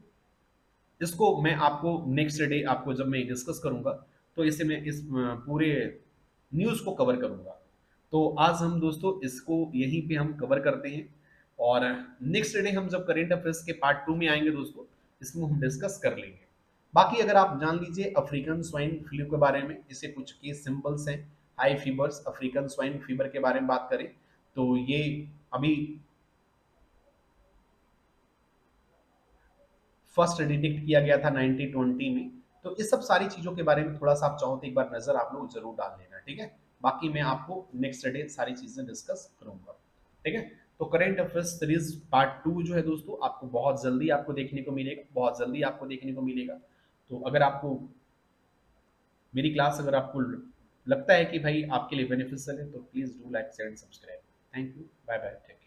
Speaker 1: इसको मैं आपको नेक्स्ट डे आपको जब मैं डिस्कस करूंगा, तो इसे मैं इस पूरे न्यूज़ को कवर करूंगा। तो आज हम दोस्तों इसको यहीं पे हम कवर करते हैं, और नेक्स्ट डे हम जब करेंट अफेयर्स के पार्ट 2 में आएंगे दोस्तों, इसमें हम डिस्कस कर लेंगे। बाकी अगर आप जान लीजिए अफ्रीकन स्वाइन फ्लू के बारे में, इसे कुछ केस सिंपल्स हैं, high fevers, African swine fever के बारे में बात करें तो ये अभी फर्स्ट डिटेक्ट किया गया था 1920 में। तो इस सब सारी चीजों के बारे में थोड़ा सा आप चाहो तो एक बार नजर आप लोग जरूर डाल लेना, ठीक है? बाकी मैं आपको नेक्स्ट डे सारी चीजें डिस्कस करूंगा, ठीक है? तो करेंट अफेयर्स सीरीज पार्ट 2 जो है दोस्तों, आपको बहुत जल्दी आपको देखने को मिलेगा, बहुत जल्दी आपको देखने को मिलेगा। तो अगर आपको मेरी क्लास अगर आपको लगता है कि भाई आपके लिए बेनिफिशियल है, तो please do like share and subscribe. Thank you, bye bye.